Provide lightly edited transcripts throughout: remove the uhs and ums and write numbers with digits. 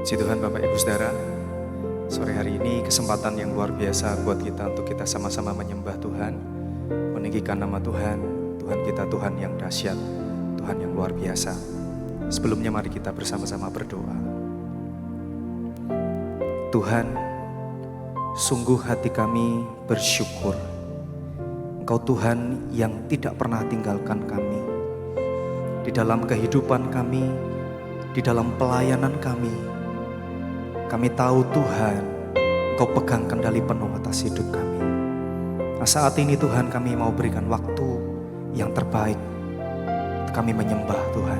Puji Tuhan Bapak Ibu Saudara, sore hari ini kesempatan yang luar biasa buat kita untuk kita sama-sama menyembah Tuhan, meninggikan nama Tuhan. Tuhan kita Tuhan yang dahsyat, Tuhan yang luar biasa. Sebelumnya mari kita bersama-sama berdoa. Tuhan, sungguh hati kami bersyukur. Engkau Tuhan yang tidak pernah tinggalkan kami di dalam kehidupan kami, di dalam pelayanan kami. Kami tahu Tuhan, Engkau pegang kendali penuh atas hidup kami. Nah, saat ini Tuhan kami mau berikan waktu yang terbaik untuk kami menyembah Tuhan,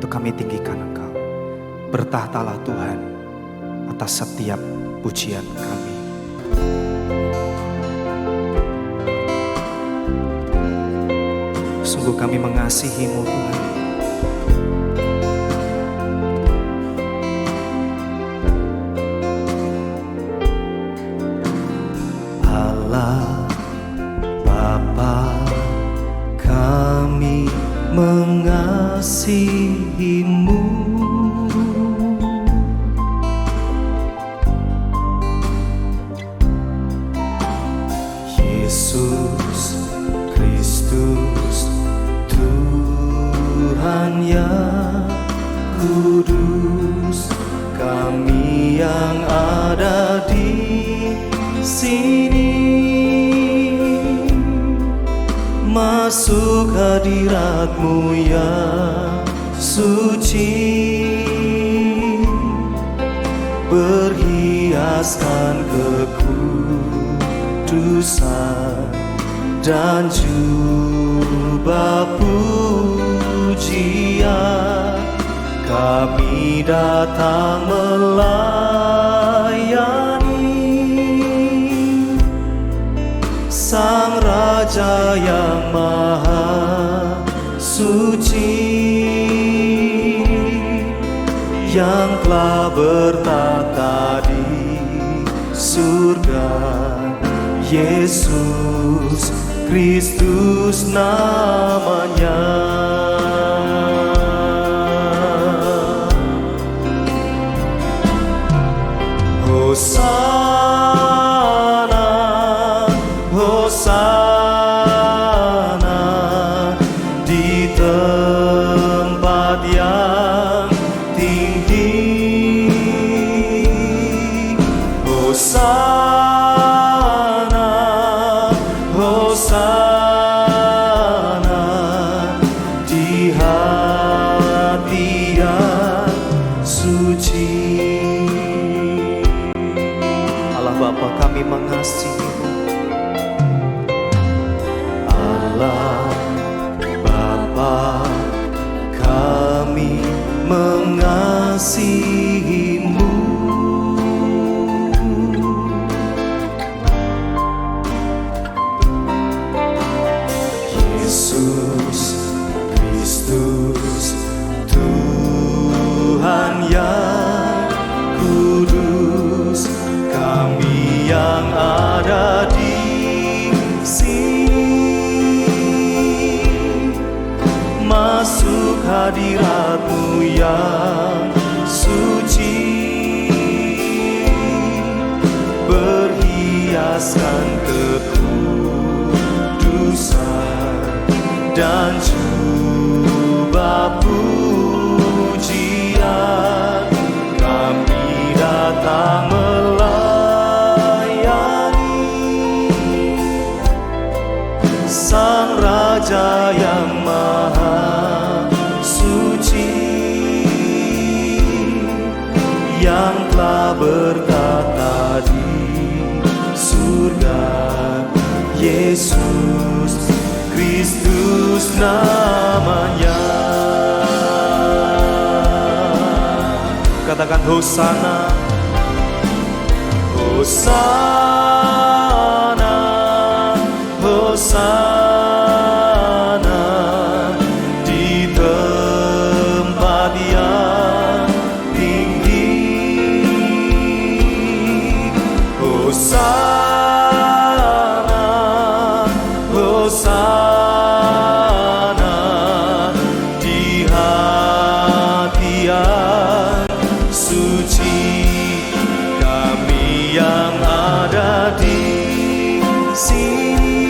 untuk kami tinggikan Engkau. Bertahtalah Tuhan atas setiap pujian kami. Sungguh kami mengasihi-Mu Tuhan. Mengasihi-Mu, Yesus Kristus, Tuhan yang kudus. Kami yang ada di sini masuk hadirat-Mu yang suci, berhiaskan kekudusan dan jubah pujian. Kami datang melayani Sang Raja yang Maha Suci, yang telah bertata di surga. Yesus Kristus namanya. Hosana, Hosana di tempat yang tinggi. Hosana, Hosana di hati yang suci. Allah Bapa, kami mengasihi-Mu. Allah Bapa, kami mengasihi-Mu. Yesus Kristus, Tuhan yang kudus. Kami yang ada di sini masuk hadirat-Mu yang suci, berhiaskan kekudusan dan jubah pujian. Kami datang Sang Raja yang Maha Suci, yang telah bertata di surga. Yesus Kristus namanya. Katakan Hosana, Hosana, Hosana di tempat yang tinggi. Hosana, Hosana di hati yang suci. suci, kami yang ada di sini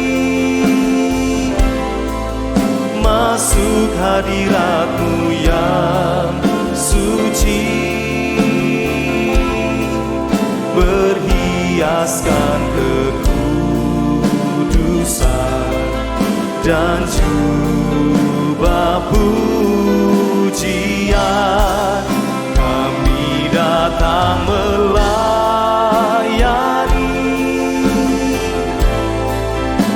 masuk hadirat-Mu yang suci, berhiaskan kekudusan dan jubah pujian. Kami datang melayani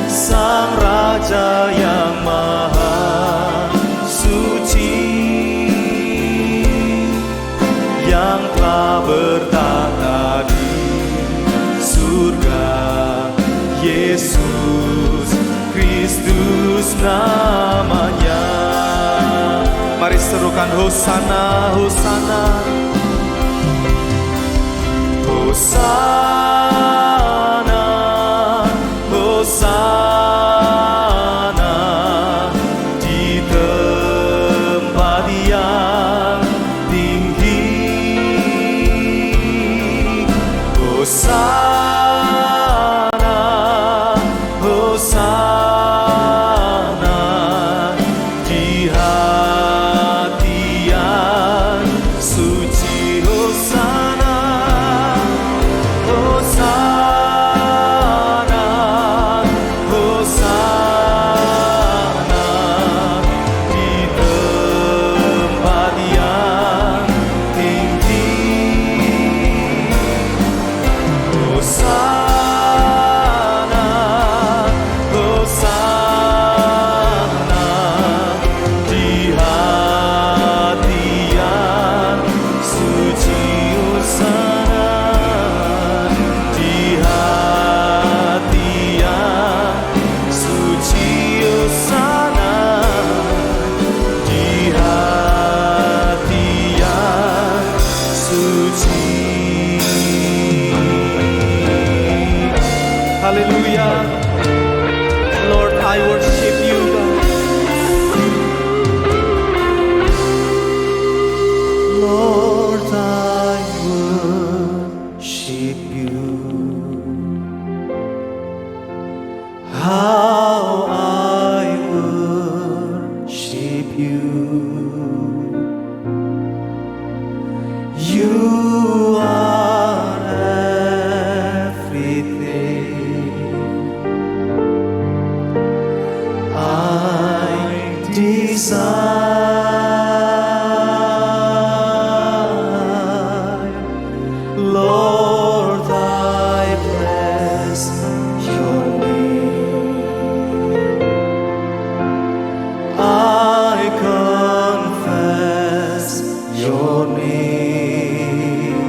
Sang Raja yang Maha Suci, yang telah bertahta di surga. Yesus Kristus namanya. Mari serukan Hosana, Hosana, Hosana, Hosana di tempat yang tinggi. Hosana, Hosana di hati yang suci. Hosana, Hosana, Hosana di tempat yang tinggi. Hosana, Hosana di hati yang suci. Hosana di hati yang suci. Hosana di hati yang suci. Hallelujah. Lord, I worship you, God. Lord, I worship you. How I worship you. You are everything I desire. Lord, I bless your name. I confess your name.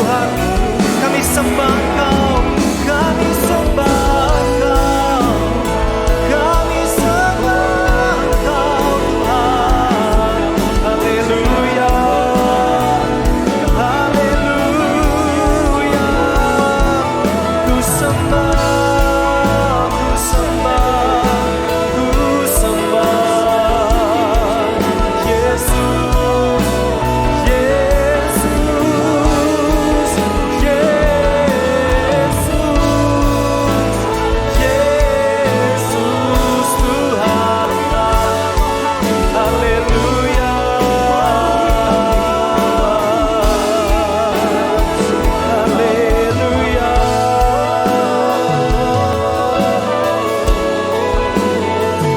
Tuhan. Kami sembah Kau, kami sembah Kau, kami sembah Kau Tuhan. Haleluya, haleluya. Ku sembah, ku sembah, ku sembah Yesus, Yesus, Yesus, Yesus Tuhan. Haleluya, haleluya.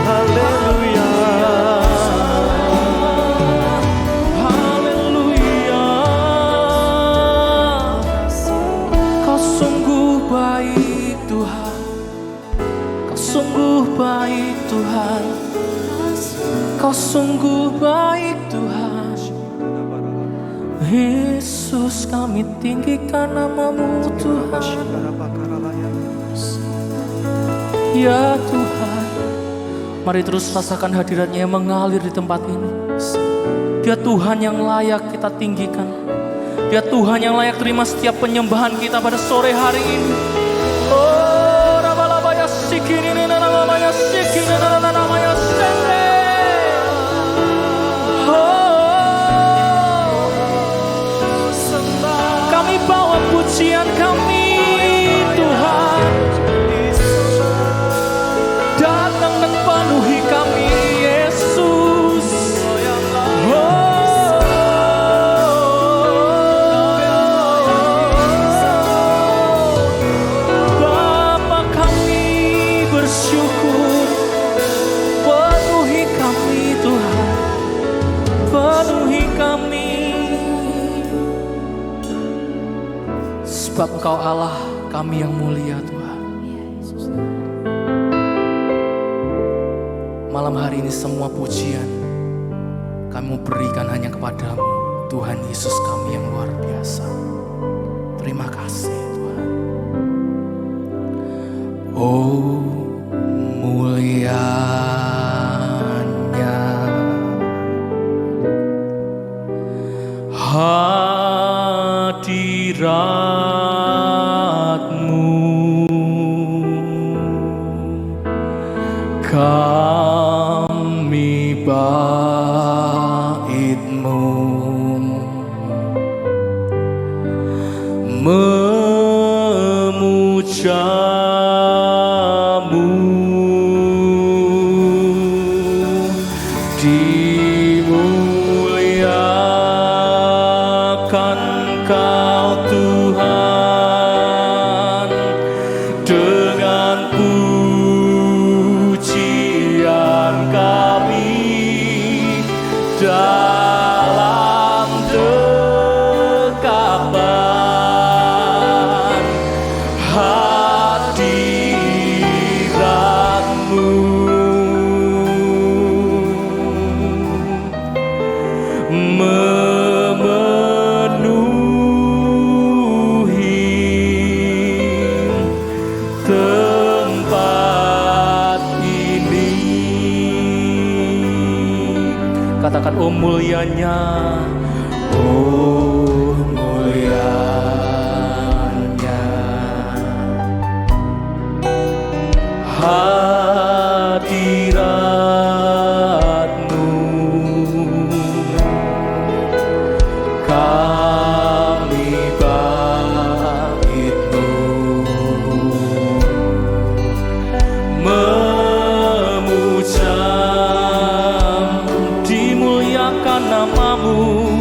Haleluya, haleluya. Kau sungguh baik Tuhan, Kau sungguh baik Tuhan, Kau sungguh baik Tuhan. Yesus, kami tinggikan nama-Mu Tuhan. Ya Tuhan, mari terus rasakan hadirat-Nya yang mengalir di tempat ini. Dia Tuhan yang layak kita tinggikan. Dia Tuhan yang layak terima setiap penyembahan kita pada sore hari ini. Oh, rabalabaya sikini namanya sikini namanya sende. Oh, kami bawa pujian kami Tuhan. Datang dan penuhi kami Yesus. Bapa, kami bersyukur. Penuhi kami Tuhan, penuhi kami. Sebab Engkau Allah kami yang mulia Tuhan. Malam hari ini semua pujian kami mau berikan hanya kepadamu, Tuhan Yesus kami yang luar biasa. Terima kasih Tuhan. Oh, mulianya hadirat-Mu, kami bait-Mu, memuja-Mu, dimuliakan Kau Tuhan dengan pujian kami dalam dekapan hadirat-Mu. Memenuhi tempat ini. Katakan, oh mulianya, oh mulianya hadirat-Mu, kami bait-Mu, memuja, dimuliakan nama-Mu,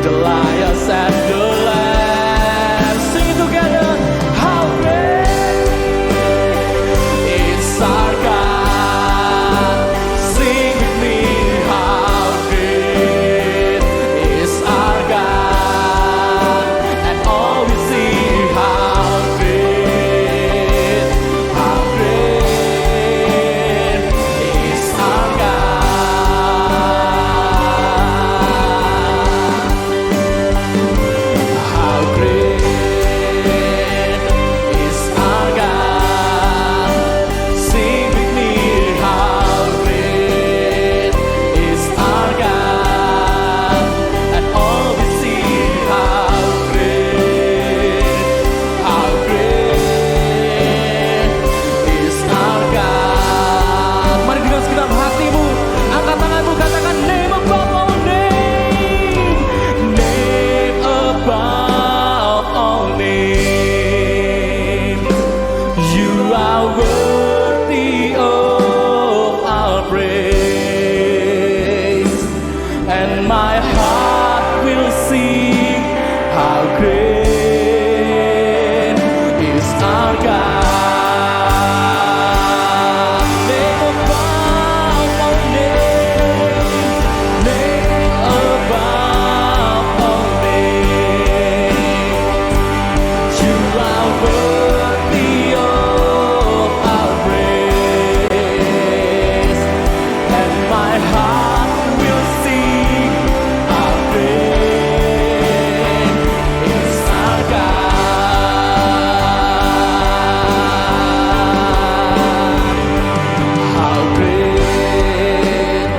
the lions and the lambs. Sing it together. How great is our God. Sing with me. How great is our God. And all we see, how great is our God. How great is our God. Sing with me, how great is our God. And all we see, how great is our God. Mari dengan segenap hatimu, angkat tanganmu, katakan name above all name. Name above all name. You are worthy of our praise. And my heart will sing, how great is our God. Name above all name. Name above all name. You are worthy of our praise. And my heart will sing, how great is our God. How great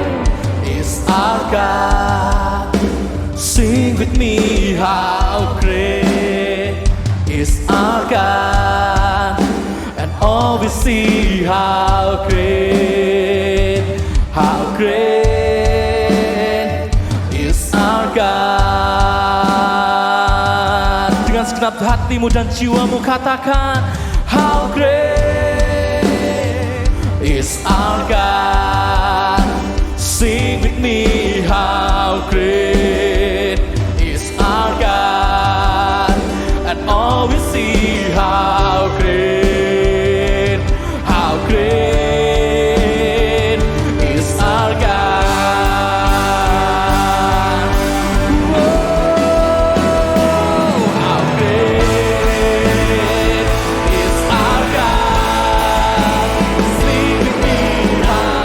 is our God. Sing with me, how great is our God. And all we see, how great is our God. Dengan segenap hatimu dan jiwamu katakan, how great is our God. Sing with me, how great is our God. And all we see, how great is our God. Whoa, how great is our God. Sing with me, how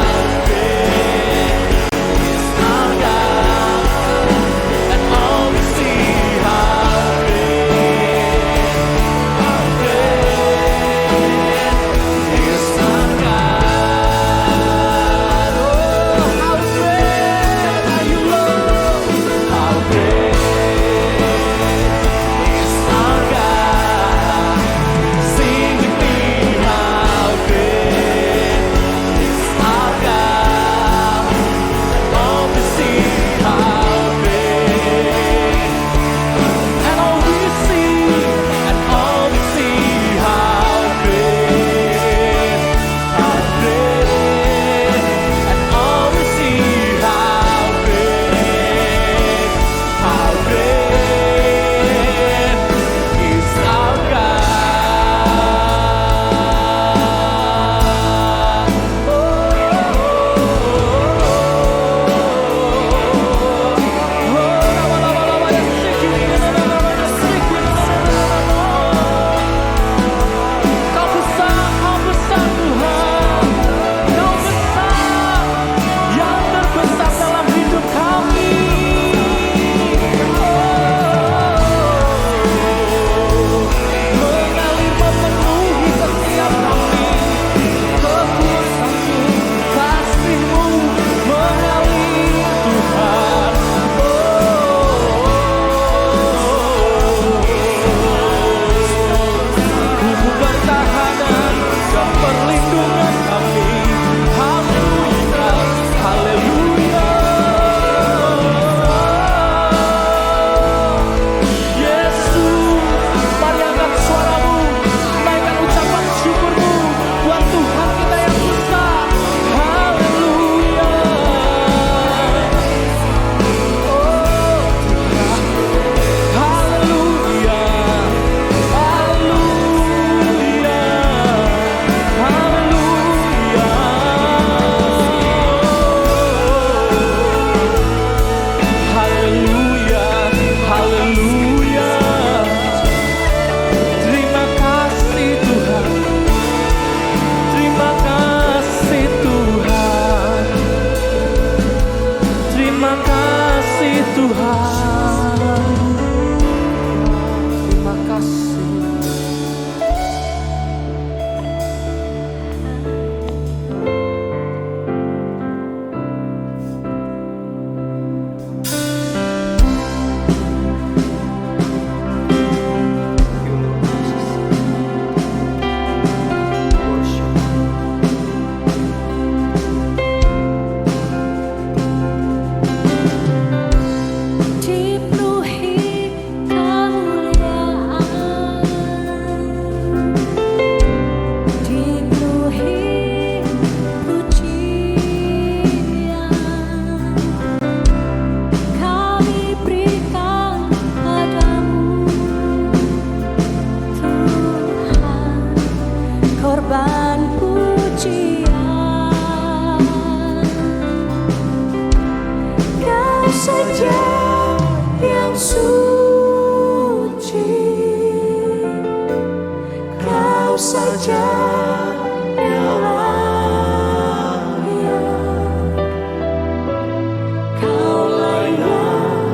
suci, Kau saja yang layak, Kau layak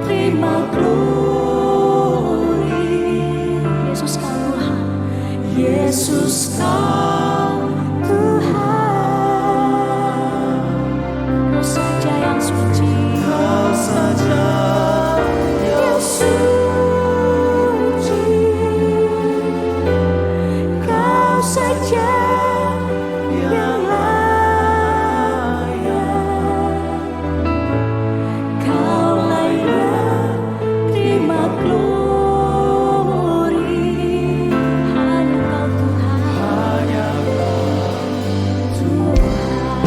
terima glory. Yesus Kau Tuhan, Yesus Kau Tuhan, Kau saja yang suci, Kau saja yang suci, Kau saja yang layak, Kau layak terima glory. Hanya Kau Tuhan, hanya Tuhan.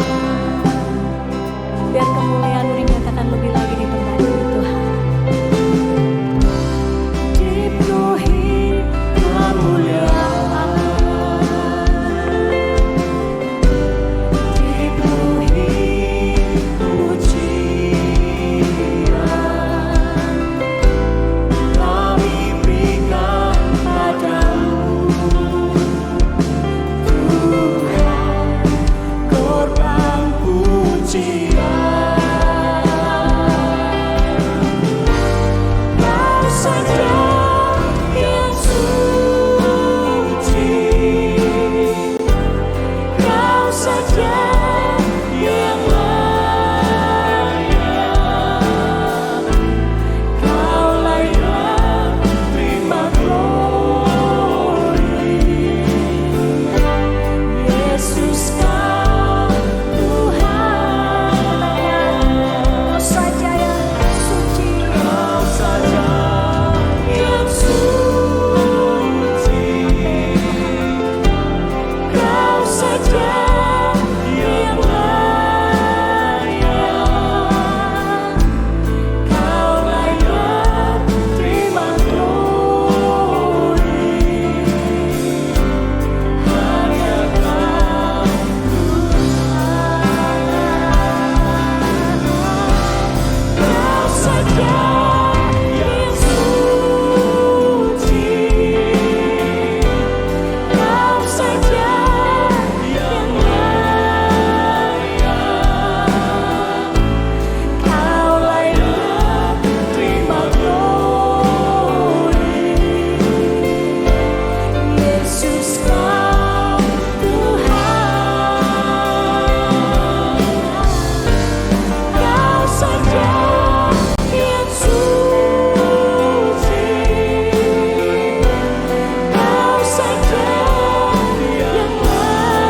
Biar kemuliaan-Mu dinyatakan lebih lagi di tempat ini Tuhan. Dipenuhi kemuliaan, dipenuhi pujian, kami berikan padamu Tuhan, korban pujian. Kau saja yang suci, Kau saja yang layak, Kau layak terima glory. Yesus Kau Tuhan, Kau saja yang suci, Kau saja yang suci, Kau saja yang layak, Kau layak terima glory. Hanya Kau Tuhan, Kau saja yang suci, Kau saja yang layak, Kau layak terima glory. Yesus Kau Tuhan, Kau saja yang suci, Kau saja yang layak,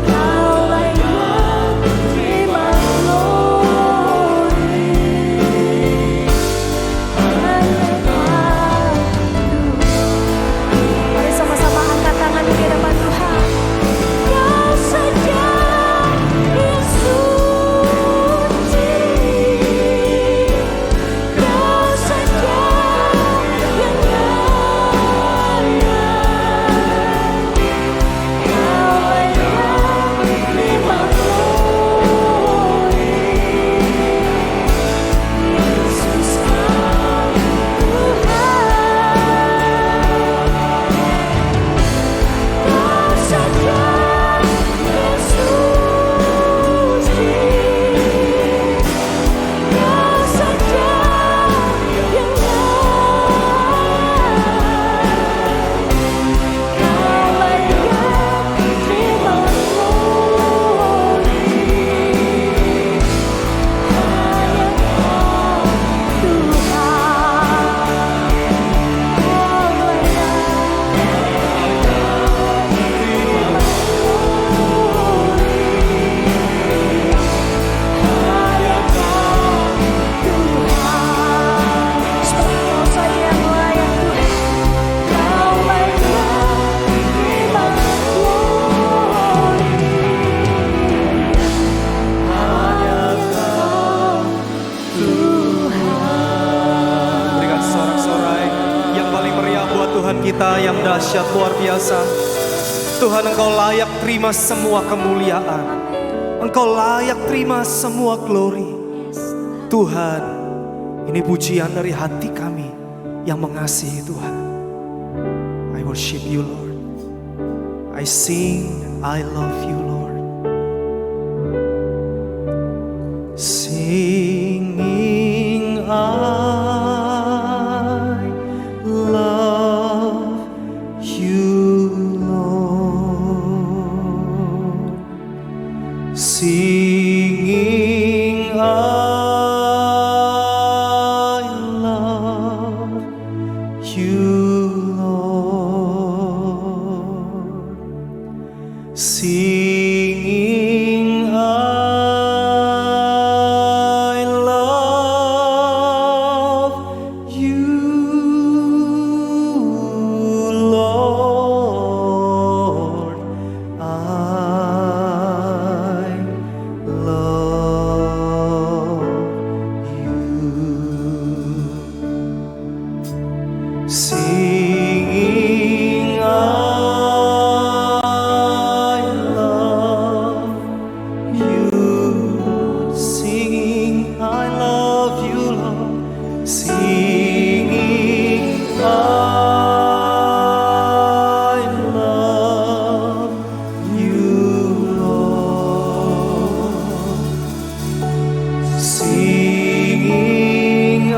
Kau layak terima glory. Hanya Kau Tuhan. Mari sama-sama angkat tangan di hadapan Tuhan. Kau saja yang suci, Kau saja yang layak, Kau layak terima glory. Yesus Kau Tuhan, Kau saja yang suci, Kau saja yang layak, Kau layak terima glory. Hanya Kau Tuhan, Kau Berikan sorak-sorai yang paling meriah buat Tuhan kita yang dahsyat luar biasa. Tuhan, Engkau layak terima semua kemuliaan, Engkau layak terima semua glory. Tuhan, ini pujian dari hati kami yang mengasihi Tuhan. I worship you, Lord. I sing, I love you, Lord. Singing, I love you, Lord. Singing, I love you, Lord. Singing, I love you, Lord. I love you. Singing, I love you. Singing, I love you, Lord. Singing, I love you, Lord. Singing, I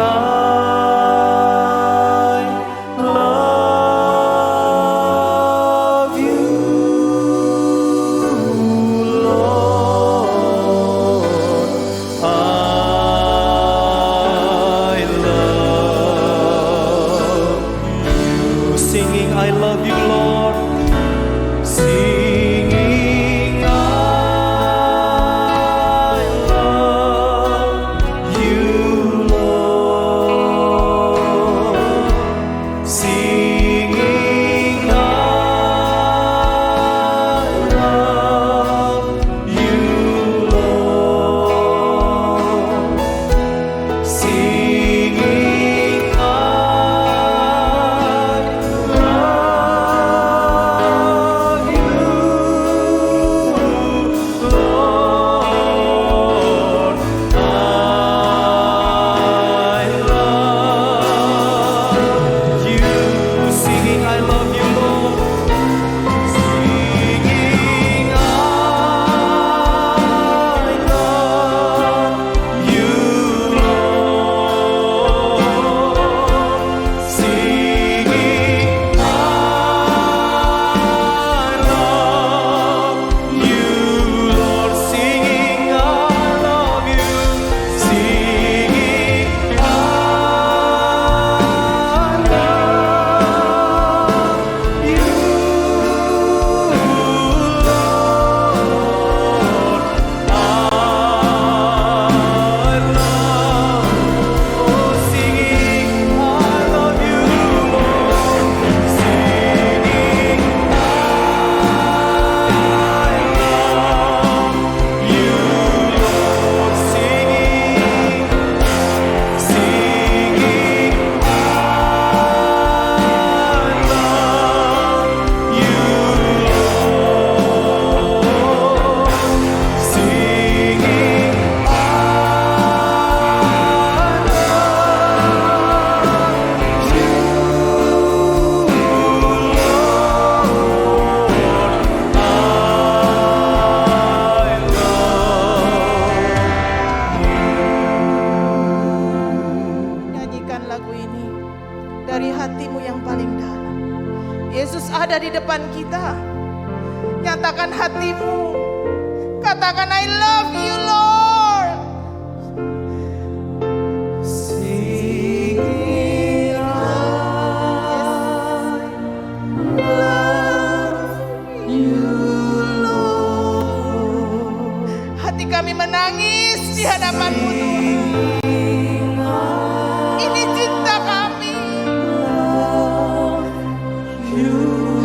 love you, Lord. I love you. Singing, I love you, Lord. Singing, I love you, Lord. Singing, I love you, Lord. Singing, I love you, Lord. I love you. Singing, I love you, Lord. Singing, I love you, Lord. Singing, I love you, Lord. Singing, I love you. Singing, I love you, Nyanyikan lagu ini dari hatimu yang paling dalam. Yesus ada di depan kita. Nyatakan hatimu. Katakan I love you, Lord. Singing, I love you, Lord. Hati kami menangis di hadapanmu, Tuhan. Ini cinta kami.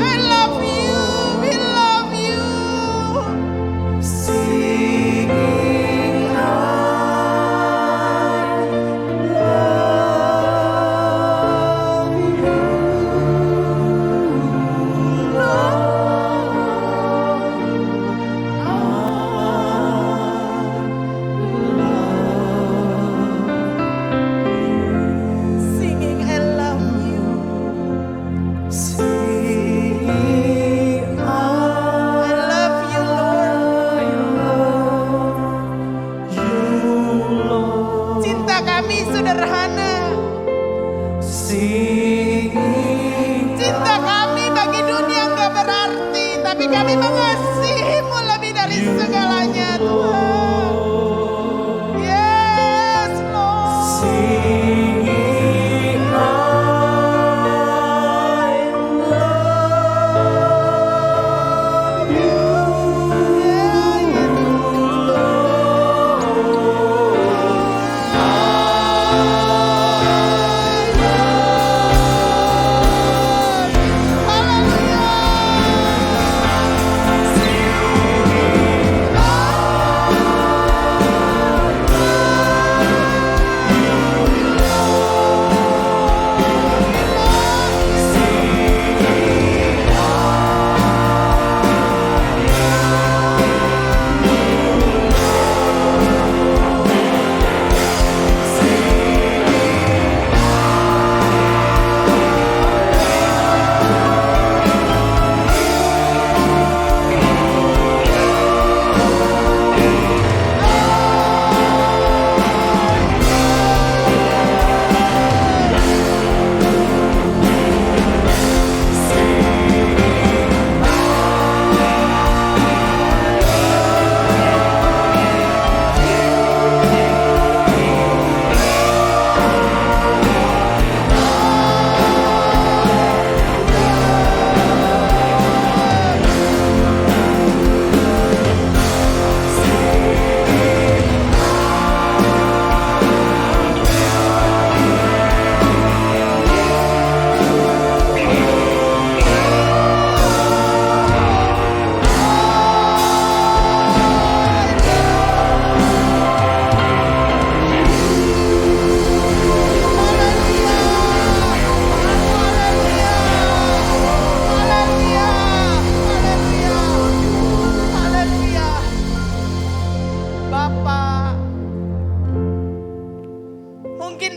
I love you. We love you. Singing, cinta kami sederhana. Cinta kami bagi dunia gak berarti, tapi kami mengasihimu lebih dari segalanya Tuhan. Yes Lord.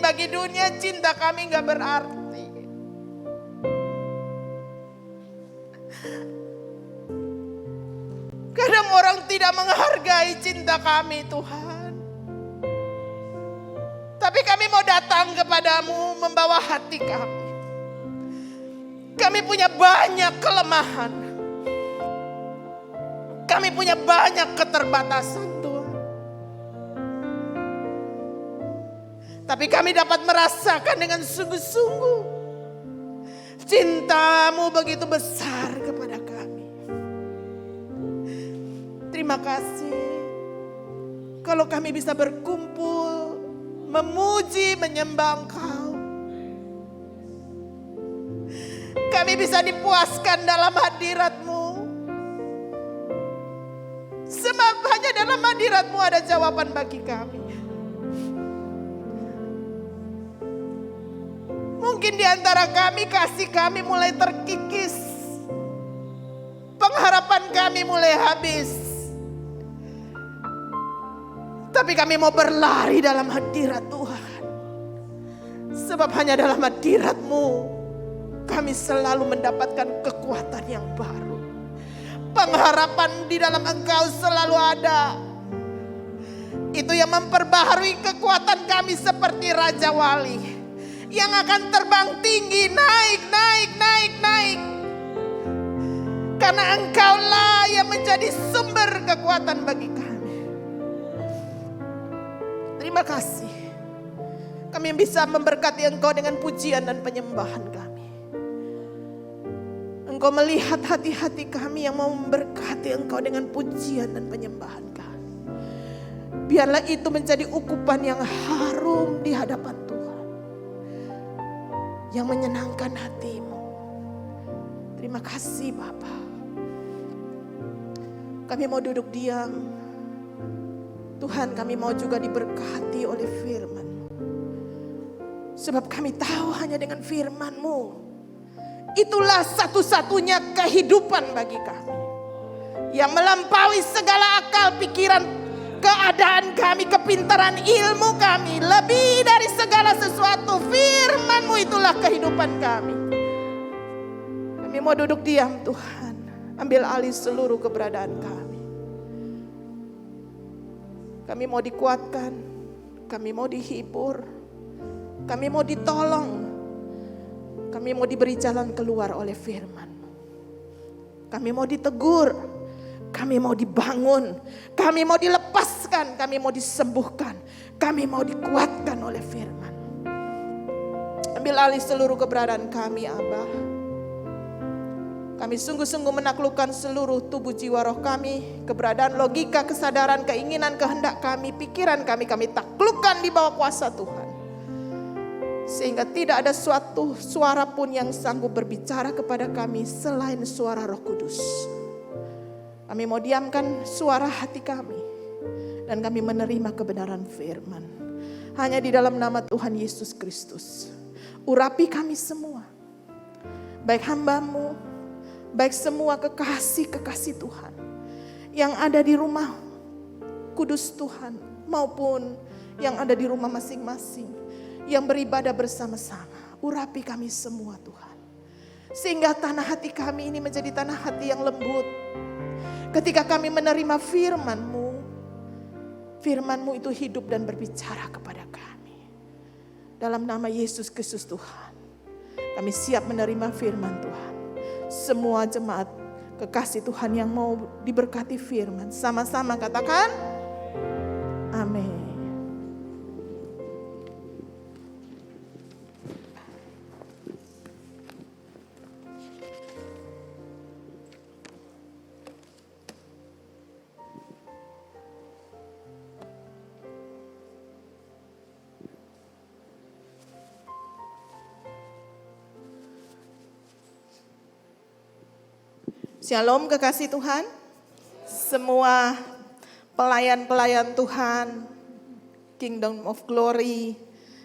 bagi dunia cinta kami gak berarti. Kadang orang tidak menghargai cinta kami, Tuhan. Tapi kami mau datang kepadamu membawa hati kami. Kami punya banyak kelemahan. Kami punya banyak keterbatasan, Tuhan. Tapi kami dapat merasakan dengan sungguh-sungguh cintamu begitu besar kepada kami. Terima kasih kalau kami bisa berkumpul, memuji, menyembah Engkau. Kami bisa dipuaskan dalam hadirat-Mu. Sebab hanya dalam hadirat-Mu ada jawaban bagi kami. Mungkin di antara kami kasih kami mulai terkikis. Pengharapan kami mulai habis. Tapi kami mau berlari dalam hadirat Tuhan. Sebab hanya dalam hadirat-Mu kami selalu mendapatkan kekuatan yang baru. Pengharapan di dalam Engkau selalu ada. Itu yang memperbaharui kekuatan kami seperti Raja Wali. Yang akan terbang tinggi, naik. Karena Engkaulah yang menjadi sumber kekuatan bagi kami. Terima kasih. Kami bisa memberkati Engkau dengan pujian dan penyembahan kami. Engkau melihat hati-hati kami yang mau memberkati Engkau dengan pujian dan penyembahan kami. Biarlah itu menjadi ukupan yang harum di hadapan Tuhan. Yang menyenangkan hati-Mu. Terima kasih Bapa. Kami mau duduk diam. Tuhan, kami mau juga diberkati oleh firman-Mu. Sebab kami tahu hanya dengan firman-Mu itulah satu-satunya kehidupan bagi kami. Yang melampaui segala akal, pikiran, keadaan kami, kepintaran ilmu kami. Lebih dari segala sesuatu, firman-Mu itulah kehidupan kami. Kami mau duduk diam Tuhan. Ambil alih seluruh keberadaan kami. Kami mau dikuatkan. Kami mau dihibur. Kami mau ditolong. Kami mau diberi jalan keluar oleh firman-Mu. Kami mau ditegur. Kami mau dibangun. Kami mau dilepaskan. Kami mau disembuhkan. Kami mau dikuatkan oleh firman. Ambil alih seluruh keberadaan kami, Abah. Kami sungguh-sungguh menaklukkan seluruh tubuh jiwa roh kami. Keberadaan logika, kesadaran, keinginan, kehendak kami, pikiran kami taklukkan di bawah kuasa Tuhan. Sehingga tidak ada suatu suara pun yang sanggup berbicara kepada kami selain suara Roh Kudus. Kami mau diamkan suara hati kami. Dan kami menerima kebenaran firman. Hanya di dalam nama Tuhan Yesus Kristus. Urapi kami semua. Baik hamba-Mu, baik semua kekasih-kekasih Tuhan. Yang ada di rumah kudus Tuhan. Maupun yang ada di rumah masing-masing. Yang beribadah bersama-sama. Urapi kami semua Tuhan. Sehingga tanah hati kami ini menjadi tanah hati yang lembut. Ketika kami menerima firman-Mu. Firman-Mu itu hidup dan berbicara kepada kami. Dalam nama Yesus Kristus Tuhan. Kami siap menerima firman Tuhan. Semua jemaat kekasih Tuhan yang mau diberkati firman. Sama-sama katakan. Amin. Shalom kekasih Tuhan, semua pelayan-pelayan Tuhan, Kingdom of Glory,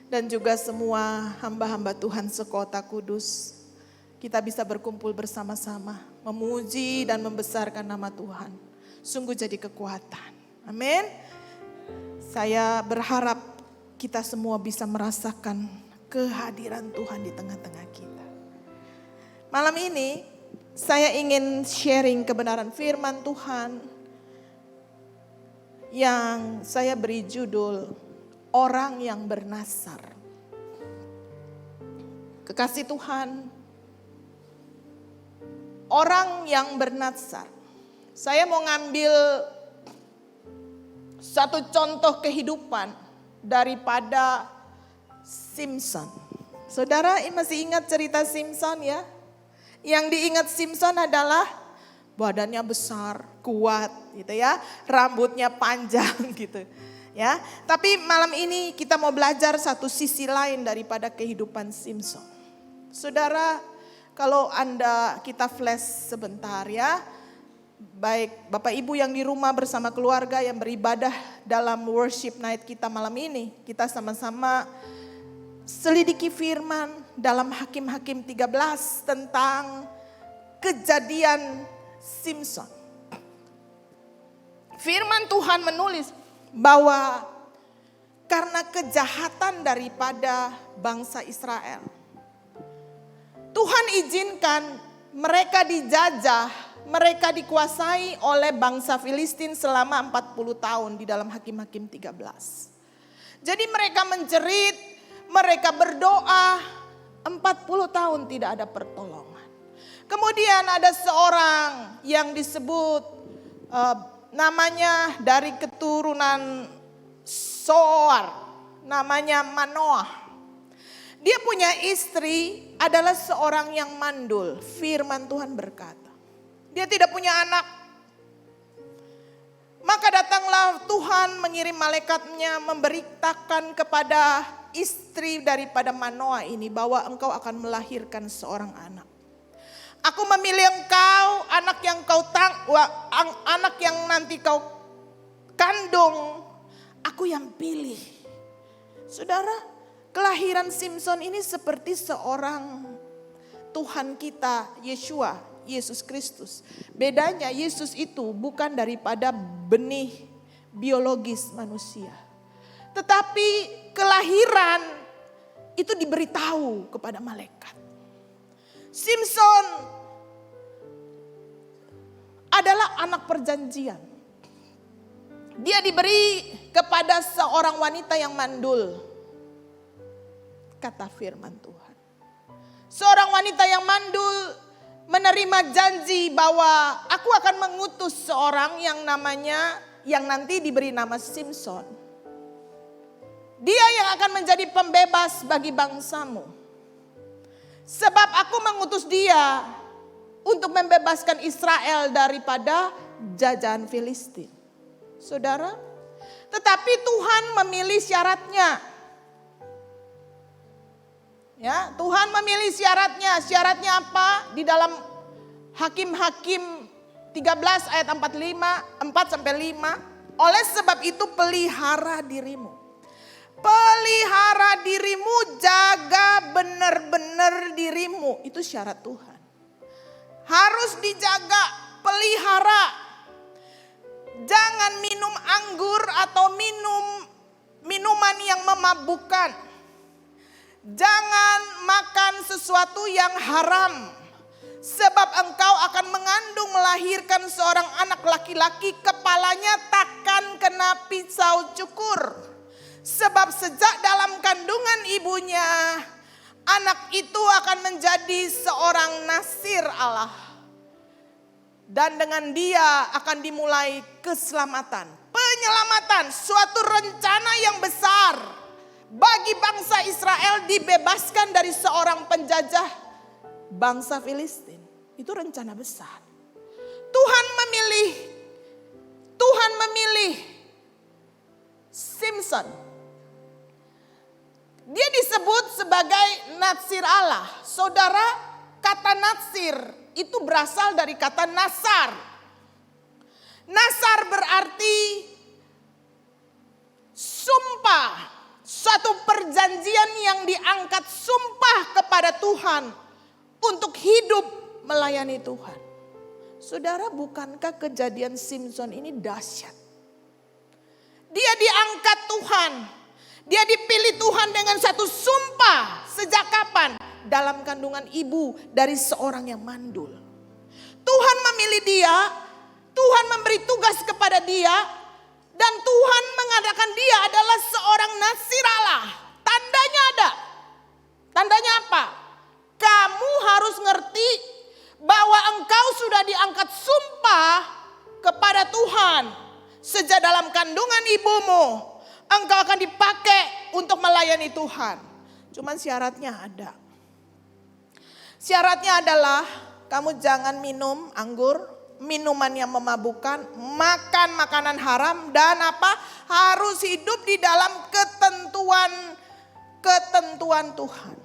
dan juga semua hamba-hamba Tuhan sekota Kudus. Kita bisa berkumpul bersama-sama, memuji dan membesarkan nama Tuhan. Sungguh jadi kekuatan. Amin. Saya berharap kita semua bisa merasakan kehadiran Tuhan di tengah-tengah kita. Malam ini, saya ingin sharing kebenaran firman Tuhan yang saya beri judul Orang yang Bernasar. Kekasih Tuhan, orang yang bernasar. Saya mau ngambil satu contoh kehidupan daripada Simpson. Saudara masih ingat cerita Simpson ya? Yang diingat Simpson adalah badannya besar, kuat gitu ya, rambutnya panjang gitu ya. Tapi malam ini kita mau belajar satu sisi lain daripada kehidupan Simpson. Saudara, kalau kita flash sebentar ya. Baik Bapak Ibu yang di rumah bersama keluarga yang beribadah dalam worship night kita malam ini. Kita sama-sama selidiki firman dalam Hakim-Hakim 13 tentang kejadian Simpson. Firman Tuhan menulis bahwa karena kejahatan daripada bangsa Israel, Tuhan izinkan mereka dijajah, mereka dikuasai oleh bangsa Filistin selama 40 tahun di dalam Hakim-Hakim 13. Jadi mereka menjerit, mereka berdoa 40 tahun tidak ada pertolongan. Kemudian ada seorang yang disebut namanya dari keturunan Soar, namanya Manoah. Dia punya istri adalah seorang yang mandul. Firman Tuhan berkata, dia tidak punya anak. Maka datanglah Tuhan mengirim malaikatnya memberitakan kepada istri daripada Manoah ini bahwa engkau akan melahirkan seorang anak. Aku memilih engkau, anak yang nanti kau kandung, aku yang pilih. Saudara, kelahiran Simpson ini seperti seorang Tuhan kita, Yesus Kristus. Bedanya Yesus itu bukan daripada benih biologis manusia. Tetapi kelahiran itu diberitahu kepada malaikat. Simpson adalah anak perjanjian. Dia diberi kepada seorang wanita yang mandul. Kata firman Tuhan. Seorang wanita yang mandul menerima janji bahwa aku akan mengutus seorang yang nanti diberi nama Simson. Dia yang akan menjadi pembebas bagi bangsamu. Sebab aku mengutus dia untuk membebaskan Israel daripada jajahan Filistin. Saudara, tetapi Tuhan memilih syaratnya. Ya, Tuhan memilih syaratnya. Syaratnya apa? Di dalam Hakim-Hakim 13 ayat 4 sampai 5. Oleh sebab itu pelihara dirimu. Pelihara dirimu, jaga benar-benar dirimu. Itu syarat Tuhan. Harus dijaga, pelihara. Jangan minum anggur atau minuman yang memabukkan. Jangan makan sesuatu yang haram. Sebab engkau akan mengandung melahirkan seorang anak laki-laki, kepalanya takkan kena pisau cukur. Sebab sejak dalam kandungan ibunya, anak itu akan menjadi seorang nasir Allah. Dan dengan dia akan dimulai keselamatan. Penyelamatan, suatu rencana yang besar. Bagi bangsa Israel dibebaskan dari seorang penjajah bangsa Filistin. Itu rencana besar. Tuhan memilih Simson. Dia disebut sebagai Natsir Allah. Saudara, kata Natsir itu berasal dari kata Nasar. Nasar berarti sumpah. Suatu perjanjian yang diangkat sumpah kepada Tuhan untuk hidup melayani Tuhan. Saudara, bukankah kejadian Simson ini dahsyat? Dia diangkat Tuhan. Dia dipilih Tuhan dengan satu sumpah. Sejak kapan? Dalam kandungan ibu dari seorang yang mandul. Tuhan memilih dia. Tuhan memberi tugas kepada dia. Dan Tuhan mengadakan dia adalah seorang Nasir Allah. Tandanya ada. Tandanya apa? Kamu harus ngerti bahwa engkau sudah diangkat sumpah kepada Tuhan. Sejak dalam kandungan ibumu, engkau akan dipakai untuk melayani Tuhan. Cuman syaratnya ada. Syaratnya adalah kamu jangan minum anggur, minuman yang memabukkan, makan makanan haram, dan apa? Harus hidup di dalam ketentuan Tuhan.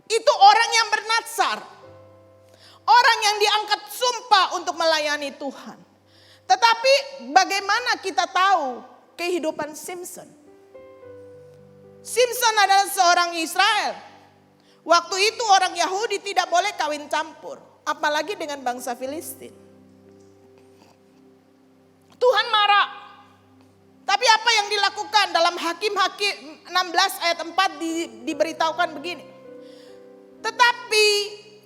Itu orang yang bernatsar. Orang yang diangkat sumpah untuk melayani Tuhan. Tetapi bagaimana kita tahu kehidupan Simson? Simson adalah seorang Israel. Waktu itu orang Yahudi tidak boleh kawin campur. Apalagi dengan bangsa Filistin. Tuhan marah. Tapi apa yang dilakukan dalam Hakim-Hakim 16 ayat 4 diberitahukan begini. Tetapi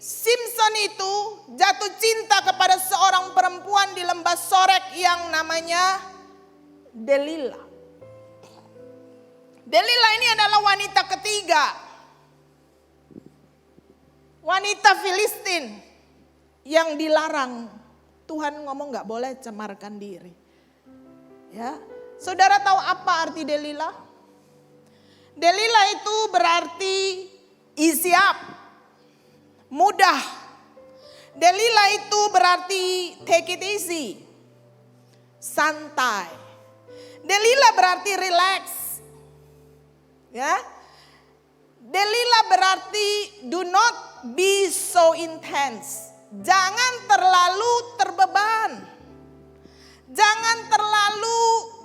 Simson itu jatuh cinta kepada seorang perempuan di lembah Sorek yang namanya Delila. Delila ini adalah wanita ketiga. Wanita Filistin yang dilarang. Tuhan ngomong gak boleh cemarkan diri. Ya, saudara tahu apa arti Delila? Delila itu berarti isiap, mudah. Delila itu berarti take it easy, santai. Delila berarti relax. Ya. Delila berarti do not be so intense. Jangan terlalu terbeban. Jangan terlalu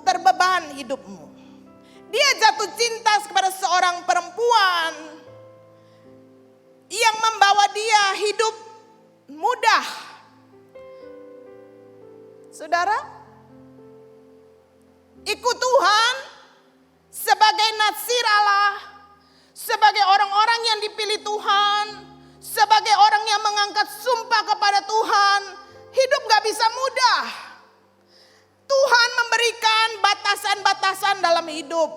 terbeban hidupmu. Dia jatuh cinta kepada seorang perempuan yang membawa dia hidup mudah. Saudara, ikut Tuhan sebagai natsir Allah, sebagai orang-orang yang dipilih Tuhan, sebagai orang yang mengangkat sumpah kepada Tuhan. Hidup gak bisa mudah. Tuhan memberikan batasan-batasan dalam hidup.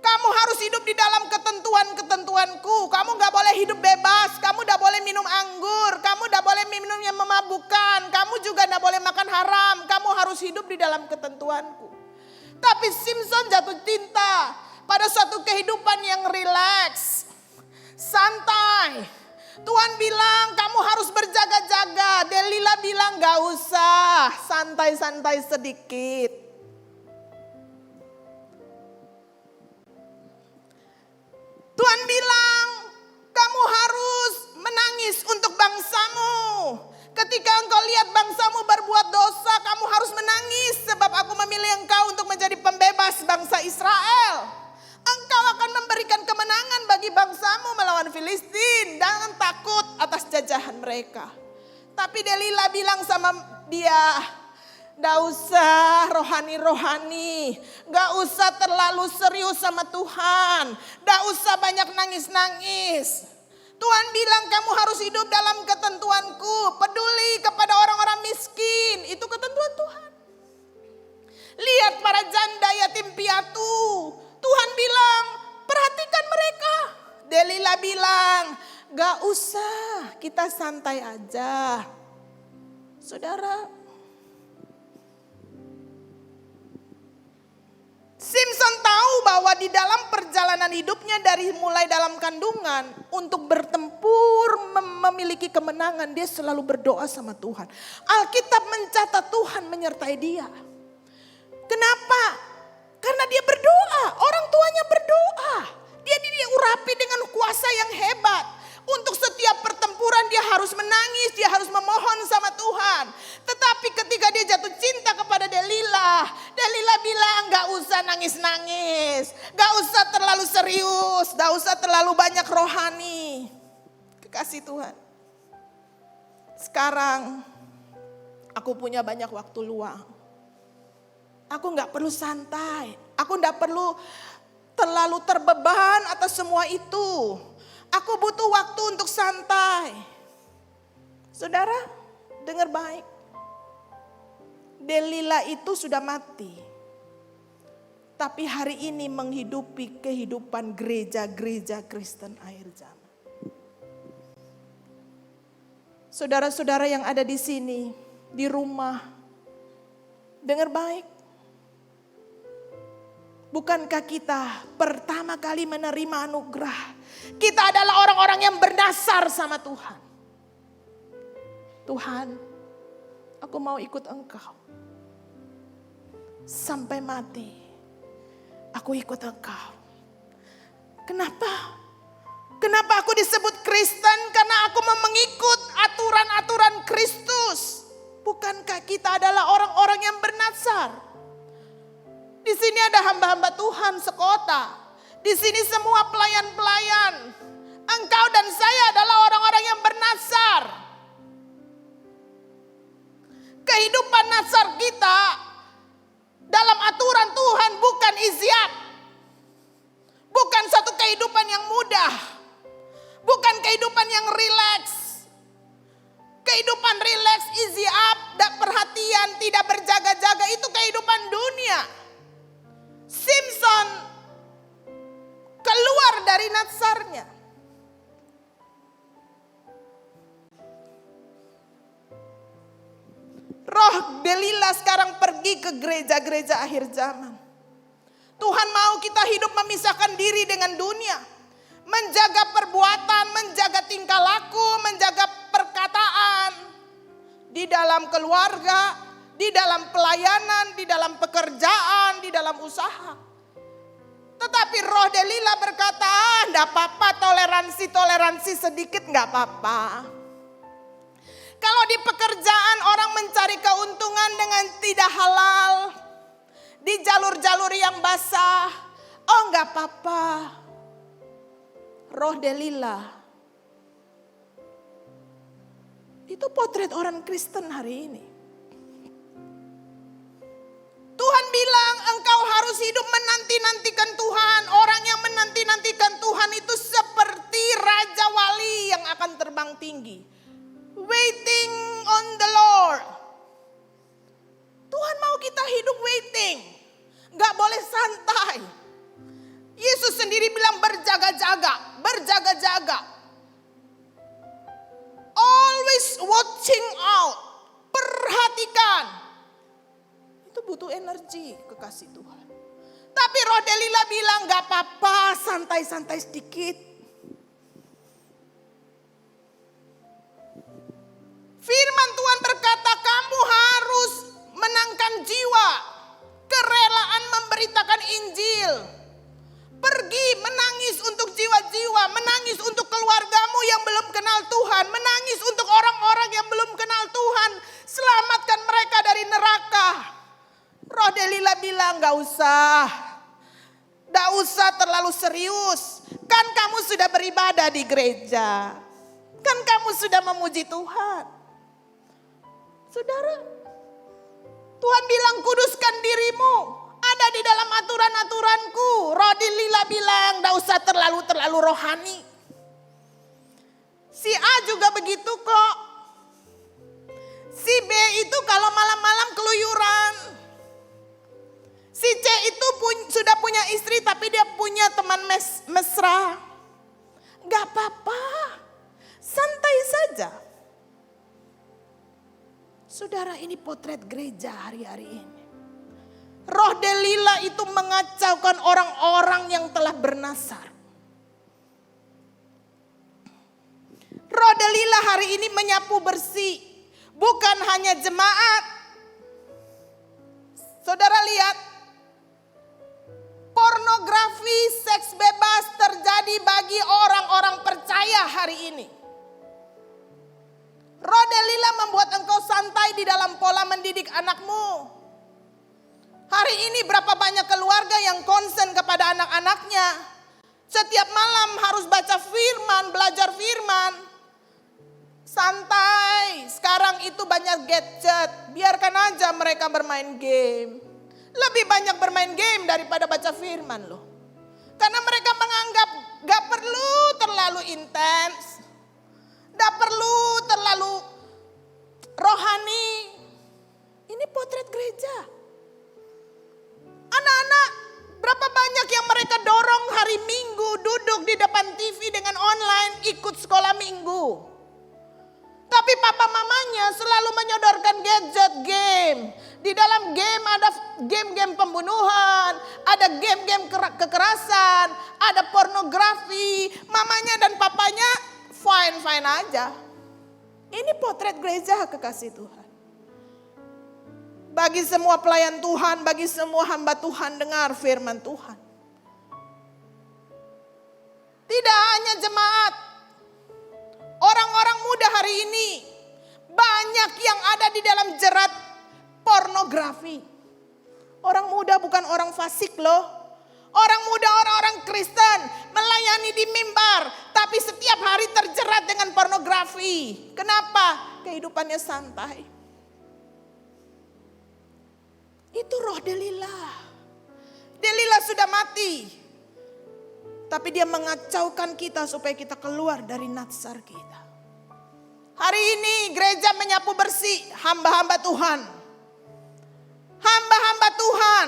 Kamu harus hidup di dalam ketentuan-ketentuanku. Kamu gak boleh hidup bebas. Kamu gak boleh minum anggur. Kamu gak boleh minum yang memabukkan. Kamu juga gak boleh makan haram. Kamu harus hidup di dalam ketentuanku. Tapi Simpson jatuh cinta pada suatu kehidupan yang rileks, santai. Tuhan bilang kamu harus berjaga-jaga. Delila bilang gak usah, santai-santai sedikit. Tuhan bilang kamu harus menangis untuk bangsamu. Ketika engkau lihat bangsamu berbuat dosa, kamu harus menangis sebab aku memilih engkau untuk menjadi pembebas bangsa Israel. Engkau akan memberikan kemenangan bagi bangsamu melawan Filistin. Jangan takut atas jajahan mereka. Tapi Delila bilang sama dia, gak usah rohani-rohani. Gak usah terlalu serius sama Tuhan. Gak usah banyak nangis-nangis. Tuhan bilang kamu harus hidup dalam ketentuanku. Peduli kepada orang-orang miskin. Itu ketentuan Tuhan. Lihat para janda yatim piatu. Tuhan bilang perhatikan mereka. Delila bilang gak usah, kita santai aja. Saudara, Simpson tahu bahwa di dalam perjalanan hidupnya dari mulai dalam kandungan untuk bertempur memiliki kemenangan, dia selalu berdoa sama Tuhan. Alkitab mencatat Tuhan menyertai dia. Kenapa? Karena dia berdoa, orang tuanya berdoa. Dia diurapi dengan kuasa yang hebat. Untuk setiap pertempuran dia harus menangis, dia harus memohon sama Tuhan. Tetapi ketika dia jatuh cinta kepada Delila, Delila bilang gak usah nangis-nangis. Gak usah terlalu serius, gak usah terlalu banyak rohani. Kekasih Tuhan. Sekarang aku punya banyak waktu luang. Aku gak perlu santai. Aku gak perlu terlalu terbeban atas semua itu. Aku butuh waktu untuk santai. Saudara, dengar baik. Delila itu sudah mati. Tapi hari ini menghidupi kehidupan gereja-gereja Kristen akhir zaman. Saudara-saudara yang ada di sini, di rumah, dengar baik. Bukankah kita pertama kali menerima anugerah? Kita adalah orang-orang yang berdasar sama Tuhan. Tuhan, aku mau ikut Engkau. Sampai mati, aku ikut Engkau. Kenapa? Kenapa aku disebut Kristen? Karena aku mau mengikut aturan-aturan Kristus. Bukankah kita adalah orang-orang yang bernasar? Di sini ada hamba-hamba Tuhan sekota. Di sini semua pelayan-pelayan. Engkau dan saya adalah orang-orang yang bernasar. Kehidupan nasar kita dalam aturan Tuhan bukan iziat. Bukan satu kehidupan yang mudah. Bukan kehidupan yang rileks. Kehidupan rileks, easy up, tidak perhatian, tidak berjaga-jaga, itu kehidupan dunia. Simpson keluar dari nasarnya. Roh Delila sekarang pergi ke gereja-gereja akhir zaman. Tuhan mau kita hidup memisahkan diri dengan dunia. Menjaga perbuatan, menjaga tingkah laku, menjaga perkataan. Di dalam keluarga, di dalam pelayanan, di dalam pekerjaan, di dalam usaha. Tetapi roh Delila berkata, enggak apa-apa, toleransi sedikit enggak apa-apa. Kalau di pekerjaan orang mencari keuntungan dengan tidak halal, di jalur-jalur yang basah, oh enggak apa-apa. Roh Delila, itu potret orang Kristen hari ini. Tuhan bilang engkau harus hidup menanti-nantikan Tuhan. Orang yang menanti-nantikan Tuhan itu seperti raja wali yang akan terbang tinggi. Waiting on the Lord. Tuhan mau kita hidup everything. Gak boleh santai. Yesus sendiri bilang berjaga-jaga, berjaga-jaga. Always watching out, perhatikan. Itu butuh energi, kekasih Tuhan. Tapi Roh Delila bilang gak apa-apa, santai-santai sedikit. Firman Tuhan berkata kamu harus menangkan jiwa. Kerelaan memberitakan Injil. Pergi menangis untuk jiwa-jiwa. Menangis untuk keluargamu yang belum kenal Tuhan. Menangis untuk orang-orang yang belum kenal Tuhan. Selamatkan mereka dari neraka. Roh Delila bilang gak usah. Gak usah terlalu serius. Kan kamu sudah beribadah di gereja. Kan kamu sudah memuji Tuhan. Saudara, Tuhan bilang kuduskan dirimu. Ada di dalam aturan-aturanku. Roh Delila bilang gak usah terlalu rohani. Si A juga begitu kok. Si B itu kalau malam-malam keluyuran. Si C itu sudah punya istri tapi dia punya teman mesra. Gak apa-apa. Santai saja. Saudara, ini potret gereja hari-hari ini. Roh Delila itu mengacaukan orang-orang yang telah bernasar. Roh Delila hari ini menyapu bersih. Bukan hanya jemaat. Saudara lihat. Pornografi, seks bebas terjadi bagi orang-orang percaya hari ini. Roh Delila membuat engkau santai di dalam pola mendidik anakmu. Hari ini berapa banyak keluarga yang concern kepada anak-anaknya. Setiap malam harus baca firman, belajar firman. Santai, sekarang itu banyak gadget. Biarkan aja mereka bermain game. Lebih banyak bermain game daripada baca firman loh. Karena mereka menganggap gak perlu terlalu intens. Gak perlu terlalu rohani. Ini potret gereja. Anak-anak, berapa banyak yang mereka dorong hari Minggu duduk di depan TV dengan online ikut sekolah Minggu. Tapi papa mamanya selalu menyodorkan gadget game. Di dalam game ada game-game pembunuhan, ada game-game kekerasan, ada pornografi. Mamanya dan papanya fine-fine aja. Ini potret gereja, kekasih Tuhan. Bagi semua pelayan Tuhan, bagi semua hamba Tuhan, dengar firman Tuhan. Tidak hanya jemaat, orang-orang muda hari ini banyak yang ada di dalam jerat pornografi. Orang muda bukan orang fasik loh. Orang muda, orang-orang Kristen melayani di mimbar, tapi setiap hari terjerat dengan pornografi. Kenapa? Kehidupannya santai. Itu roh Delila. Delila sudah mati. Tapi dia mengacaukan kita supaya kita keluar dari natsar kita. Hari ini gereja menyapu bersih hamba-hamba Tuhan. Hamba-hamba Tuhan